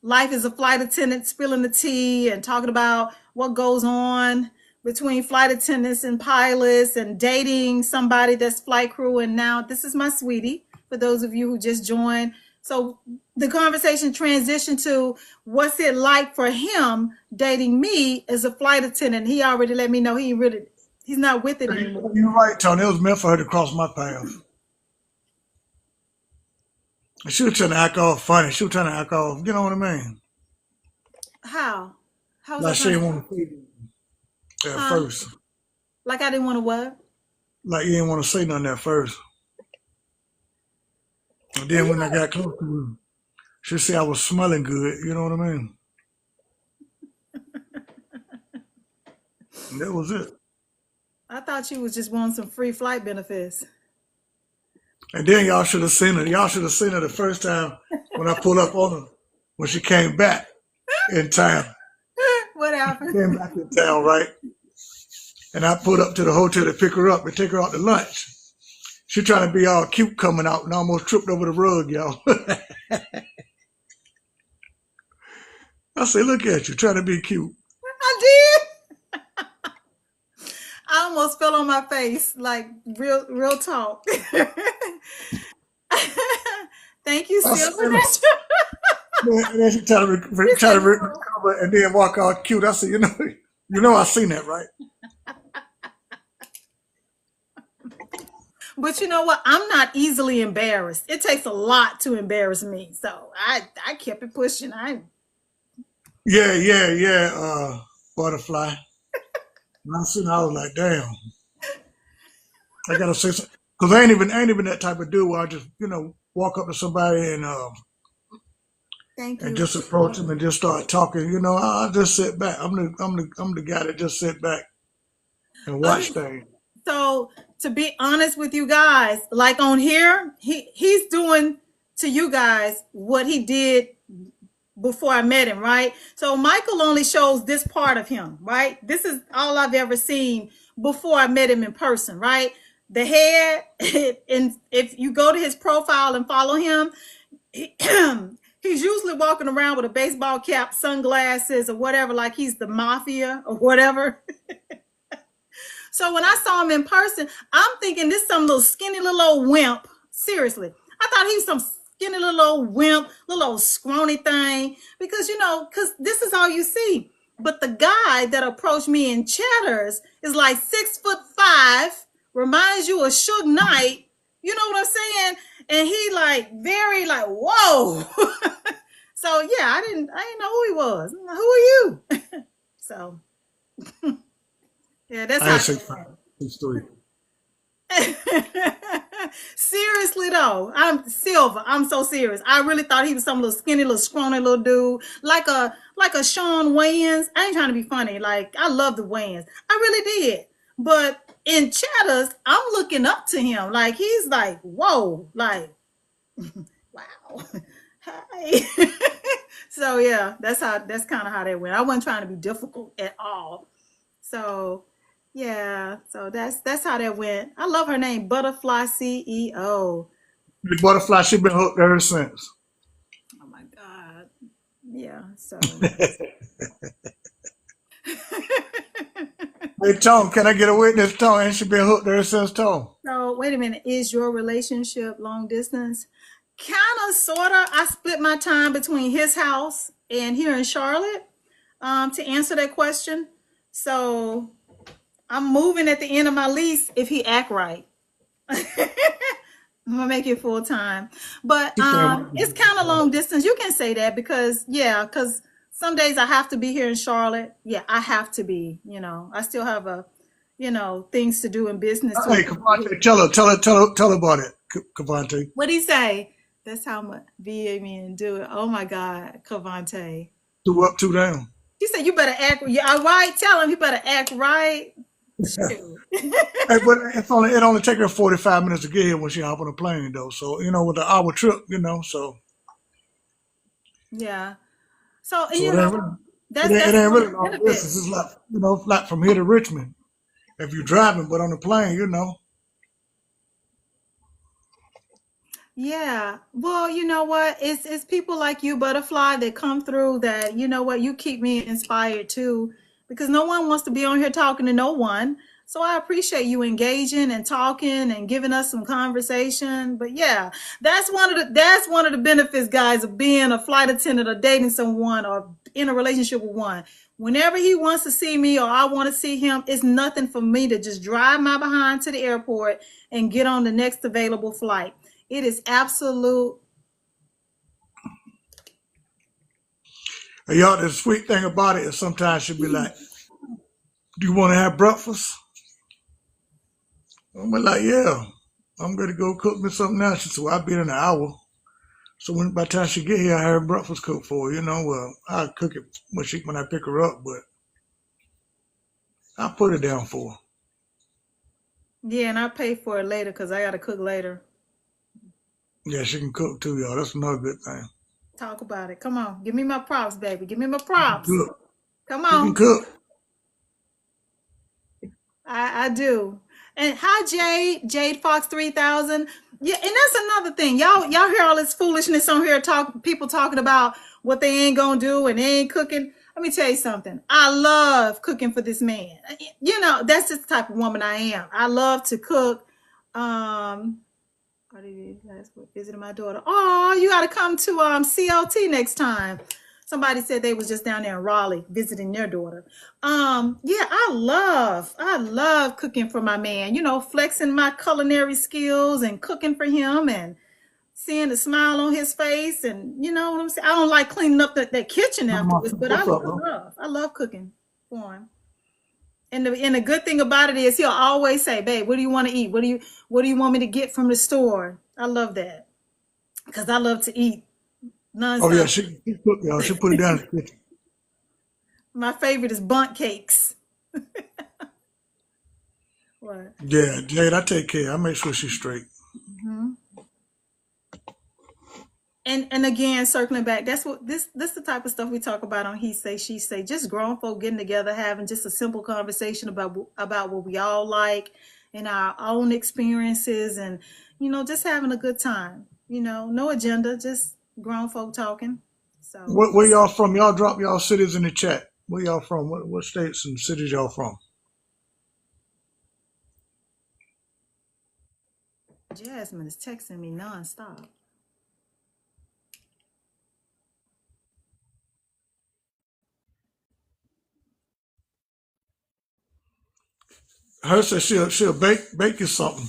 life as a flight attendant, spilling the tea, and talking about what goes on between flight attendants and pilots and dating somebody that's flight crew. And now this is my sweetie, for those of you who just joined. So the conversation transitioned to what's it like for him dating me as a flight attendant. He already let me know he's not with it anymore. You're right, Tony. It was meant for her to cross my path. And she was trying to act all funny. She was trying to act all, you know what I mean? How? How was Like that she funny? didn't want to say nothing at first. Like I didn't want to what? Like you didn't want to say nothing at first. And then when I got close to her, she said I was smelling good. You know what I mean? And that was it. I thought you was just wanting some free flight benefits. And then y'all should have seen her. Y'all should have seen her the first time when I pulled up on her when she came back in town. What happened? Came back in town, right? And I pulled up to the hotel to pick her up and take her out to lunch. She trying to be all cute coming out and almost tripped over the rug, y'all. I say, look at you, trying to be cute. I did. I almost fell on my face, like real talk. Thank you, Silver. And then she trying to recover and then walk all cute. I said, you know, I seen that, right? But you know what? I'm not easily embarrassed. It takes a lot to embarrass me, so I kept it pushing. Yeah, butterfly. And I seen, I was like, damn, I gotta say something because I ain't even that type of dude where I just walk up to somebody and Thank you. and just approach them and just start talking. I just sit back. I'm the guy that just sit back and watch things. So to be honest with you guys, like on here, he's doing to you guys what he did before I met him, right? So Michael only shows this part of him, right? This is all I've ever seen before I met him in person, right? The head, and if you go to his profile and follow him, he's usually walking around with a baseball cap, sunglasses, or whatever, like he's the mafia or whatever. So when I saw him in person, I'm thinking this some little skinny little old wimp. Seriously. I thought he was some skinny little old wimp, little old scrawny thing. Because, because this is all you see. But the guy that approached me in Chatters is like 6'5", reminds you of Suge Knight. You know what I'm saying? And he very whoa. So yeah, I didn't know who he was. Who are you? So yeah, that's I ain't how. 6'3". Seriously though, I'm Silver. I'm so serious. I really thought he was some little skinny, little scrawny little dude, like a Sean Wayans. I ain't trying to be funny. Like I love the Wayans. I really did. But in Chatters, I'm looking up to him. Like he's like, whoa, like wow. Hi. So yeah, that's kind of how that went. I wasn't trying to be difficult at all. So yeah, so that's how that went. I love her name, Butterfly CEO. The butterfly, she been hooked ever since. Oh my God. Yeah, so Hey, Tone, can I get a witness, Tone? Ain't she been hooked ever since, Tone? so wait a minute. Is your relationship long distance? Kind of, sorta. I split my time between his house and here in Charlotte to answer that question. So I'm moving at the end of my lease if he act right. I'm gonna make it full time, but it's kind of long distance. You can say that because some days I have to be here in Charlotte. Yeah, I have to be. I still have things to do in business to Hey, be Cavante, here. tell her about it, Cavante. What do you say? That's how much VA men do it. Oh my God, Cavante. 2 up, 2 down. She said you better act. Yeah, all right. Tell him you better act right. Shoot. Hey, but it only take her 45 minutes to get here when she hop on a plane though. So with the hour trip, Yeah. So so it ain't really it that's ain't one really of the long distance. benefits. It's like from here to Richmond if you're driving, but on the plane. Yeah. Well, you know what? It's people like you, Butterfly, that come through that, you know what, you keep me inspired too, because no one wants to be on here talking to no one. So I appreciate you engaging and talking and giving us some conversation. But yeah, that's one of the benefits, guys, of being a flight attendant or dating someone or in a relationship with one. Whenever he wants to see me or I want to see him, it's nothing for me to just drive my behind to the airport and get on the next available flight. It is absolute. And y'all, the sweet thing about it is sometimes she'll be like, "Do you want to have breakfast?" I'm like, "Yeah, I'm gonna go cook me something now." She said, "Well, I'll be in an hour." So by the time she get here, I have breakfast cooked for her. Well, I'll cook it when I pick her up, but I'll put it down for her. Yeah, and I pay for it later because I got to cook later. Yeah, she can cook too, y'all. That's another good thing. Talk about it. Come on. Give me my props, baby. Give me my She can props. cook. Come She can on. cook. I do. And hi, Jade Fox 3000. Yeah, and that's another thing. Y'all hear all this foolishness on here, people talking about what they ain't gonna do and they ain't cooking. Let me tell you something. I love cooking for this man. That's just the type of woman I am. I love to cook. Um, Or did you last week visiting my daughter? Oh, you got to come to CLT next time. Somebody said they was just down there in Raleigh visiting their daughter. Yeah, I love cooking for my man. Flexing my culinary skills and cooking for him and seeing the smile on his face. And you know what I'm saying. I don't like cleaning up that kitchen afterwards, but I What's up, bro? love cooking for him. And the good thing about it is he'll always say, "Babe, what do you want to eat? What do you want me to get from the store?" I love that because I love to eat Oh yeah, nonstop. she cook, y'all. She put it down in the kitchen. My favorite is bundt cakes. What? Yeah, Jade, I take care. I make sure she's straight. Hmm. And again, circling back, that's what this the type of stuff we talk about on He Say She Say. Just grown folk getting together, having just a simple conversation about what we all like and our own experiences, and just having a good time. No agenda, just grown folk talking. So Where y'all from? Y'all drop y'all cities in the chat. Where y'all from? What states and cities y'all from? Jasmine is texting me nonstop. Her said she'll bake you something.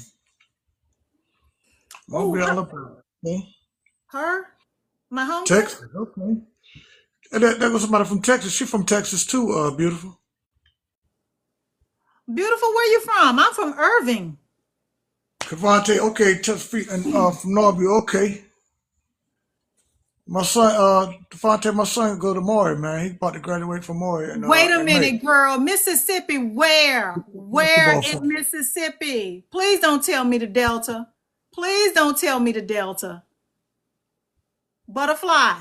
I'll Oh, be all about it. Okay. her, my homegirl. Texas, okay. And that was somebody from Texas. She from Texas too, beautiful. Beautiful, where you from? I'm from Irving. Cavante, okay, Texas feet and from Norview, okay. My son, Devontae, my son go to Maury, man. He about to graduate from Maury Wait a in May. minute, girl. Mississippi, where? Where Basketball in from. Mississippi? Please don't tell me the Delta. Please don't tell me the Delta. Butterfly.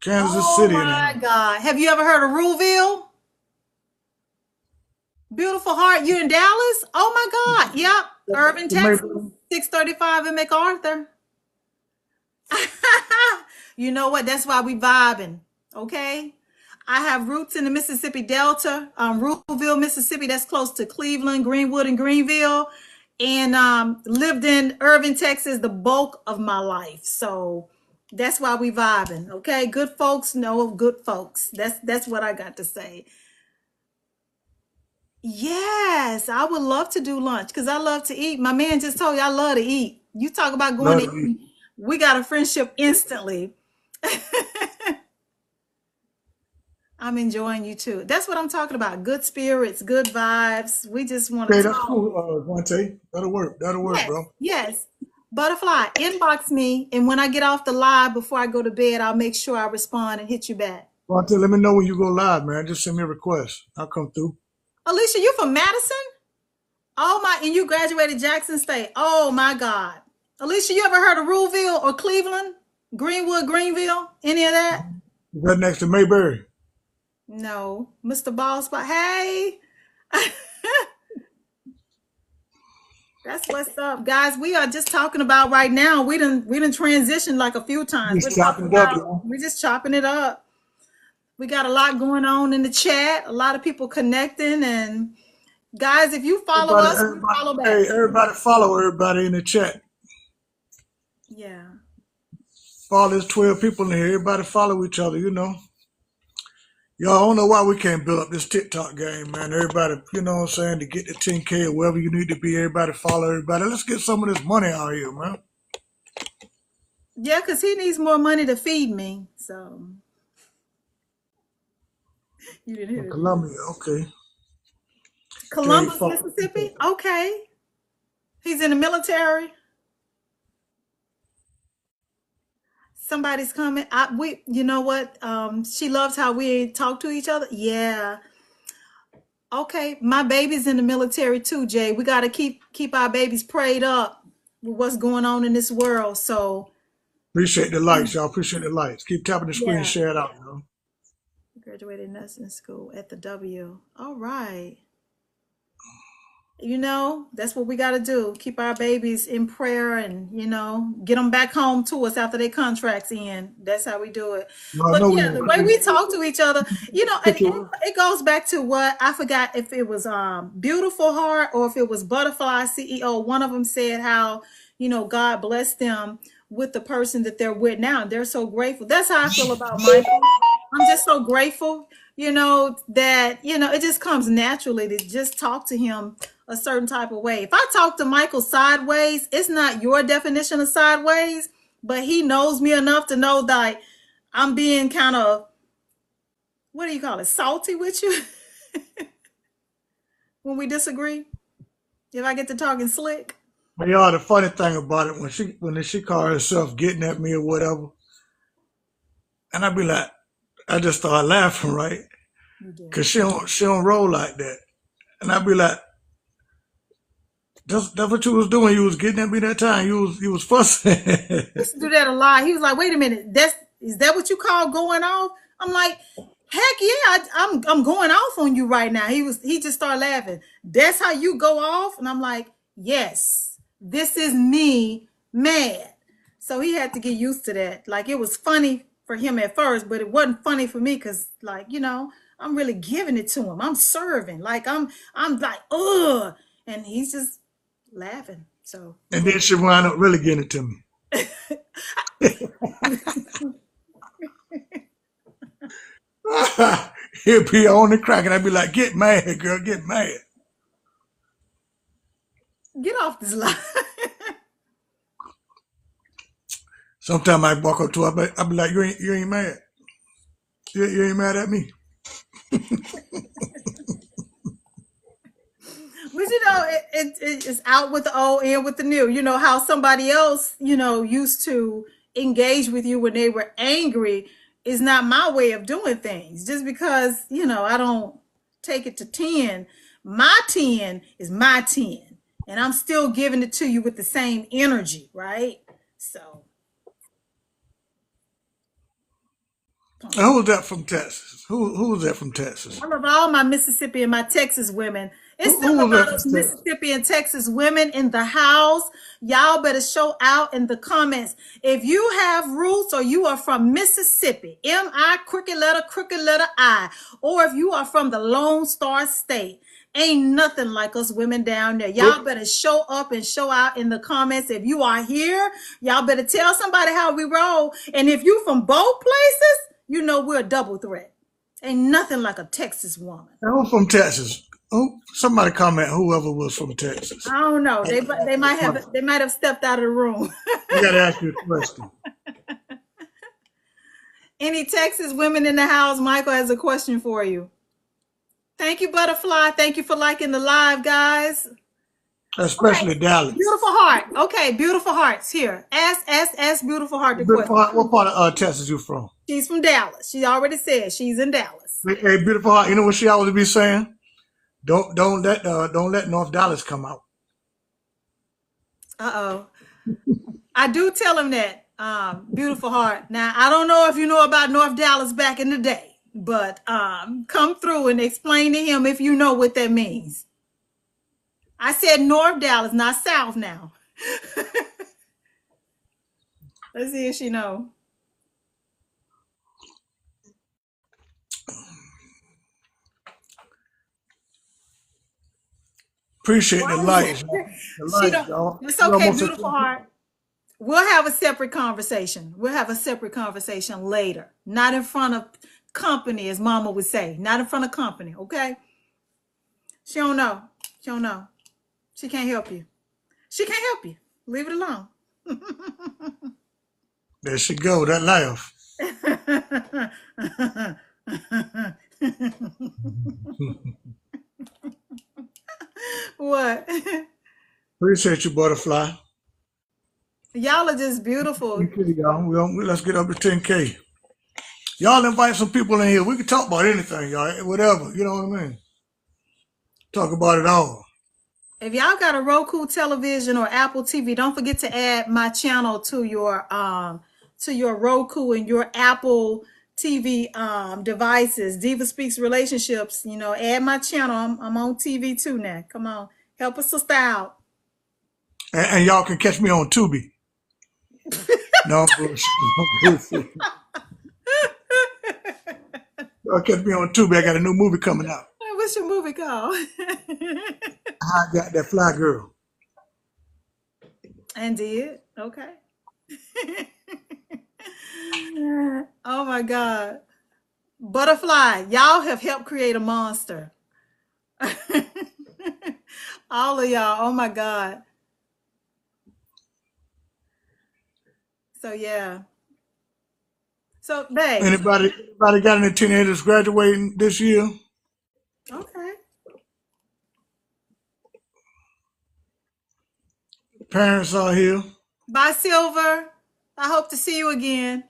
Kansas Oh City my anyhow. God. Have you ever heard of Ruleville? Beautiful heart. You in Dallas? Oh my God. Yep. Irving, Texas. 635 in MacArthur. You know what? That's why we vibing. Okay. I have roots in the Mississippi Delta, Ruleville, Mississippi. That's close to Cleveland, Greenwood, and Greenville, and lived in Irving, Texas, the bulk of my life. So that's why we vibing. Okay, good folks know good folks. That's what I got to say. Yes, I would love to do lunch because I love to eat. My man just told you I love to eat. You talk about going Love to to eat. eat. We got a friendship instantly. I'm enjoying you too. That's what I'm talking about. Good spirits, good vibes. We just want Okay, to that's talk. cool, Vontae. That'll work. That'll work, Yes, bro. yes. Butterfly, inbox me, and when I get off the live before I go to bed, I'll make sure I respond and hit you back. Vontae, let me know when you go live, man. Just send me a request. I'll come through. Alicia, you from Madison? Oh my, and you graduated Jackson State. Oh my God. Alicia, you ever heard of Ruleville or Cleveland? Greenwood, Greenville? Any of that? Is that next to Mayberry? No. Mr. Ballspot. Hey. That's what's up, guys. We are just talking about right now. We done transitioned like a few times. We're Just talking chopping it up, about, y'all. we're just chopping it up. We got a lot going on in the chat, a lot of people connecting, and guys, if you follow Everybody, us, we everybody, follow back. hey, everybody follow everybody in the chat. Yeah. All there's 12 people in here. Everybody follow each other, you know. Y'all, I don't know why we can't build up this TikTok game, man. Everybody, you know what I'm saying, to get to 10K or wherever you need to be, everybody follow everybody. Let's get some of this money out here, man. Yeah, because he needs more money to feed me. So you didn't hear From it. Columbia, okay. Columbus, Straight Mississippi. Okay. He's in the military. Somebody's coming. You know what? She loves how we talk to each other. Yeah. Okay. My baby's in the military too, Jay. We got to keep our babies prayed up with what's going on in this world. So Appreciate the likes, y'all. Appreciate the likes. Keep tapping the screen and yeah. share it out, you know. Graduated nursing school at the W. All right. You know, that's what we got to do. Keep our babies in prayer and, you know, get them back home to us after their contracts end. That's how we do it. No, I But know we yeah, gonna the way we talk to each other, you know, and put you on. it goes back to what I forgot if it was Beautiful Heart or if it was Butterfly CEO. One of them said how, you know, God blessed them with the person that they're with now. They're so grateful. That's how I feel about Michael. I'm just so grateful, you know, that, you know, it just comes naturally to just talk to him a certain type of way. If I talk to Michael sideways, it's not your definition of sideways, but he knows me enough to know that I'm being kind of, what do you call it, salty with you when we disagree. If I get to talking slick. But y'all, the funny thing about it, when she call herself getting at me or whatever, and I be like, I just start laughing, right? Cause she don't roll like that. And I be like, that's what you was doing. You was getting at me that time. You was fussing. Used to do that a lot. He was like, "Wait a minute, is that what you call going off?" I'm like, "Heck yeah, I'm going off on you right now." He just started laughing. That's how you go off, and I'm like, "Yes, this is me mad." So he had to get used to that. Like it was funny for him at first, but it wasn't funny for me because, like, you know, I'm really giving it to him. I'm serving. Like I'm like, ugh, and he's just laughing. So And then she wound up really getting it to me. He'll be on the crack, and I'd be like, "Get mad, girl, get mad." get off this line. Sometimes I walk up to her, I be like, "You ain't mad? You ain't mad at me?" But you know, it's out with the old, in with the new. You know how somebody else, you know, used to engage with you when they were angry is not my way of doing things. Just because, you know, I don't take it to 10, my 10 is my 10. And I'm still giving it to you with the same energy, right? So And who was that from Texas? Who was that from Texas? I love all my Mississippi and my Texas women. It's Who something was that about us from Texas? Mississippi and Texas women in the house. Y'all better show out in the comments. If you have roots or you are from Mississippi, M-I, crooked letter I, or if you are from the Lone Star State, ain't nothing like us women down there. Y'all better show up and show out in the comments. If you are here, y'all better tell somebody how we roll. And if you from both places, you know we're a double threat. Ain't nothing like a Texas woman. Who from Texas? Somebody comment. Whoever was from Texas. I don't know. They might have stepped out of the room. I gotta ask you a question. Any Texas women in the house? Michael has a question for you. Thank you, Butterfly. Thank you for liking the live, guys. Especially Dallas. Beautiful heart. Okay, beautiful hearts here. Ask beautiful heart the Beautiful question. Heart, what part of Texas you from? She's from Dallas. She already said she's in Dallas. Hey, Beautiful Heart, you know what she always be saying? Don't let North Dallas come out. Uh-oh. I do tell him that, beautiful heart. Now, I don't know if you know about North Dallas back in the day, but come through and explain to him if you know what that means. I said North Dallas, not South now. Let's see if she know. Appreciate the lights. The She lights, don't. y'all. It's We okay, almost at beautiful heart. We'll have a separate conversation. We'll have a separate conversation later. Not in front of company, as Mama would say. Not in front of company, okay? She don't know. She don't know. She can't help you. She can't help you. Leave it alone. There she go, that laugh. What? Appreciate you, Butterfly. Y'all are just beautiful. 10K, y'all. Let's get up to 10K. Y'all invite some people in here. We can talk about anything, y'all. Whatever. You know what I mean? Talk about it all. If y'all got a Roku television or Apple TV, don't forget to add my channel to your Roku and your Apple TV devices. DivaSpeaks Relationships. You know, add my channel. I'm on TV too now. Come on, help a sister out. And y'all can catch me on Tubi. No, bullshit. Y'all catch me on Tubi. I got a new movie coming out. What's your movie called? I got that fly girl. And did okay. Oh my God, Butterfly! Y'all have helped create a monster. All of y'all. Oh my God. So yeah. So babe. Anybody got any teenagers graduating this year? Okay. Parents are here. Bye, Silver. I hope to see you again.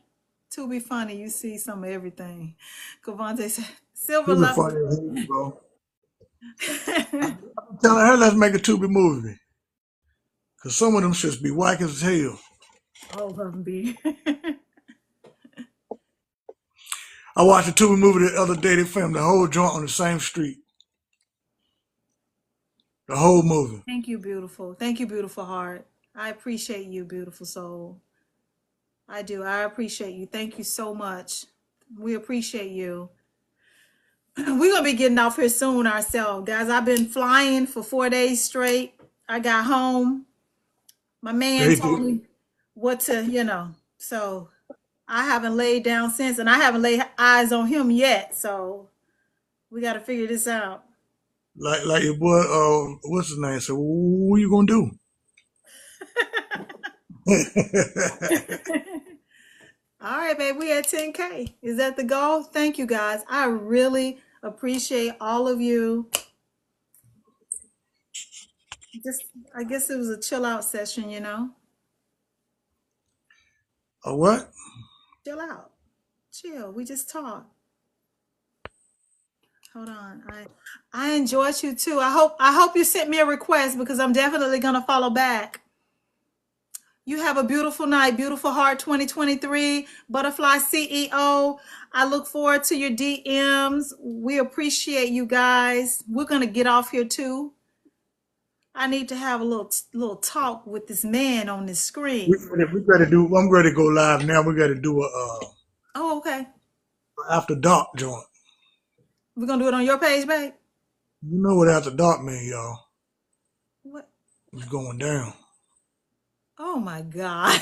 To be funny, you see some of everything. Cavante said, Silver Tubi loves funny as hell, bro. I'm telling her let's make a Tubi movie. Cause some of them should be whack as hell. all of them be. I watched a Tubi movie the other day. They filmed the whole joint on the same street. The whole movie. Thank you, beautiful. Thank you, beautiful heart. I appreciate you, beautiful soul. I do. I appreciate you. Thank you so much. We appreciate you. We're going to be getting off here soon ourselves. Guys, I've been flying for 4 days straight. I got home. My man told me what to, so I haven't laid down since, and I haven't laid eyes on him yet. So we got to figure this out. Like your boy, what's his name? So what you gonna do? All right, babe, we at 10K. Is that the goal? Thank you, guys. I really appreciate all of you. I guess it was a chill out session, A what? Chill out. Chill. We just talk. Hold on. I enjoyed you too. I hope you sent me a request because I'm definitely gonna follow back. You have a beautiful night, beautiful heart 2023, Butterfly CEO. I look forward to your DMs. We appreciate you guys. We're gonna get off here too. I need to have a little talk with this man on this screen. We gotta do. I'm ready to go live now. We gotta do a Oh, okay. after dark joint. We're gonna do it on your page, babe. You know what after dark mean, y'all? What? It's going down. Oh my God.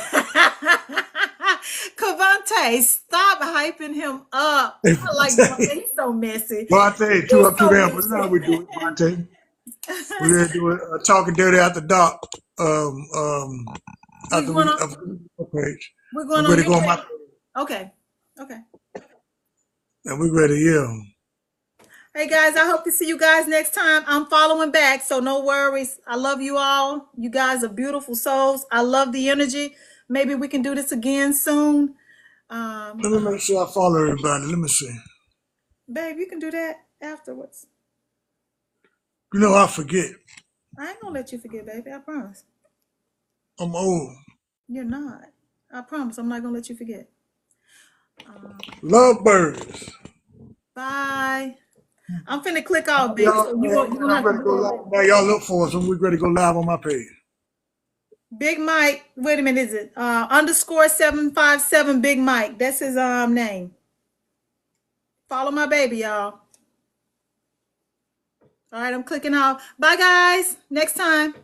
Cavante, stop hyping him up. I like Cavante. He's so messy. Monte, two up, two down. But now we do it, Monte. We're gonna do it. Talking dirty after dark. After We're going page. We're going I'm on ready to your go on my page. Okay. Okay. And we ready, yeah. Hey guys, I hope to see you guys next time. I'm following back, so no worries. I love you all. You guys are beautiful souls. I love the energy. Maybe we can do this again soon. Let me make sure I follow everybody. Let me see. Babe, you can do that afterwards. You know, I forget. I ain't gonna let you forget, baby. I promise. I'm old. You're not. I promise. I'm not gonna let you forget. Lovebirds. Bye. I'm finna click off, babe. Y'all, So man, you're gonna I'm have to ready to do go all live. that. Now, y'all look for us and we ready to go live on my page. Big Mike. Wait a minute. Is it underscore 757 Big Mike? That's his name. Follow my baby, y'all. All right, I'm clicking off. Bye, guys. Next time.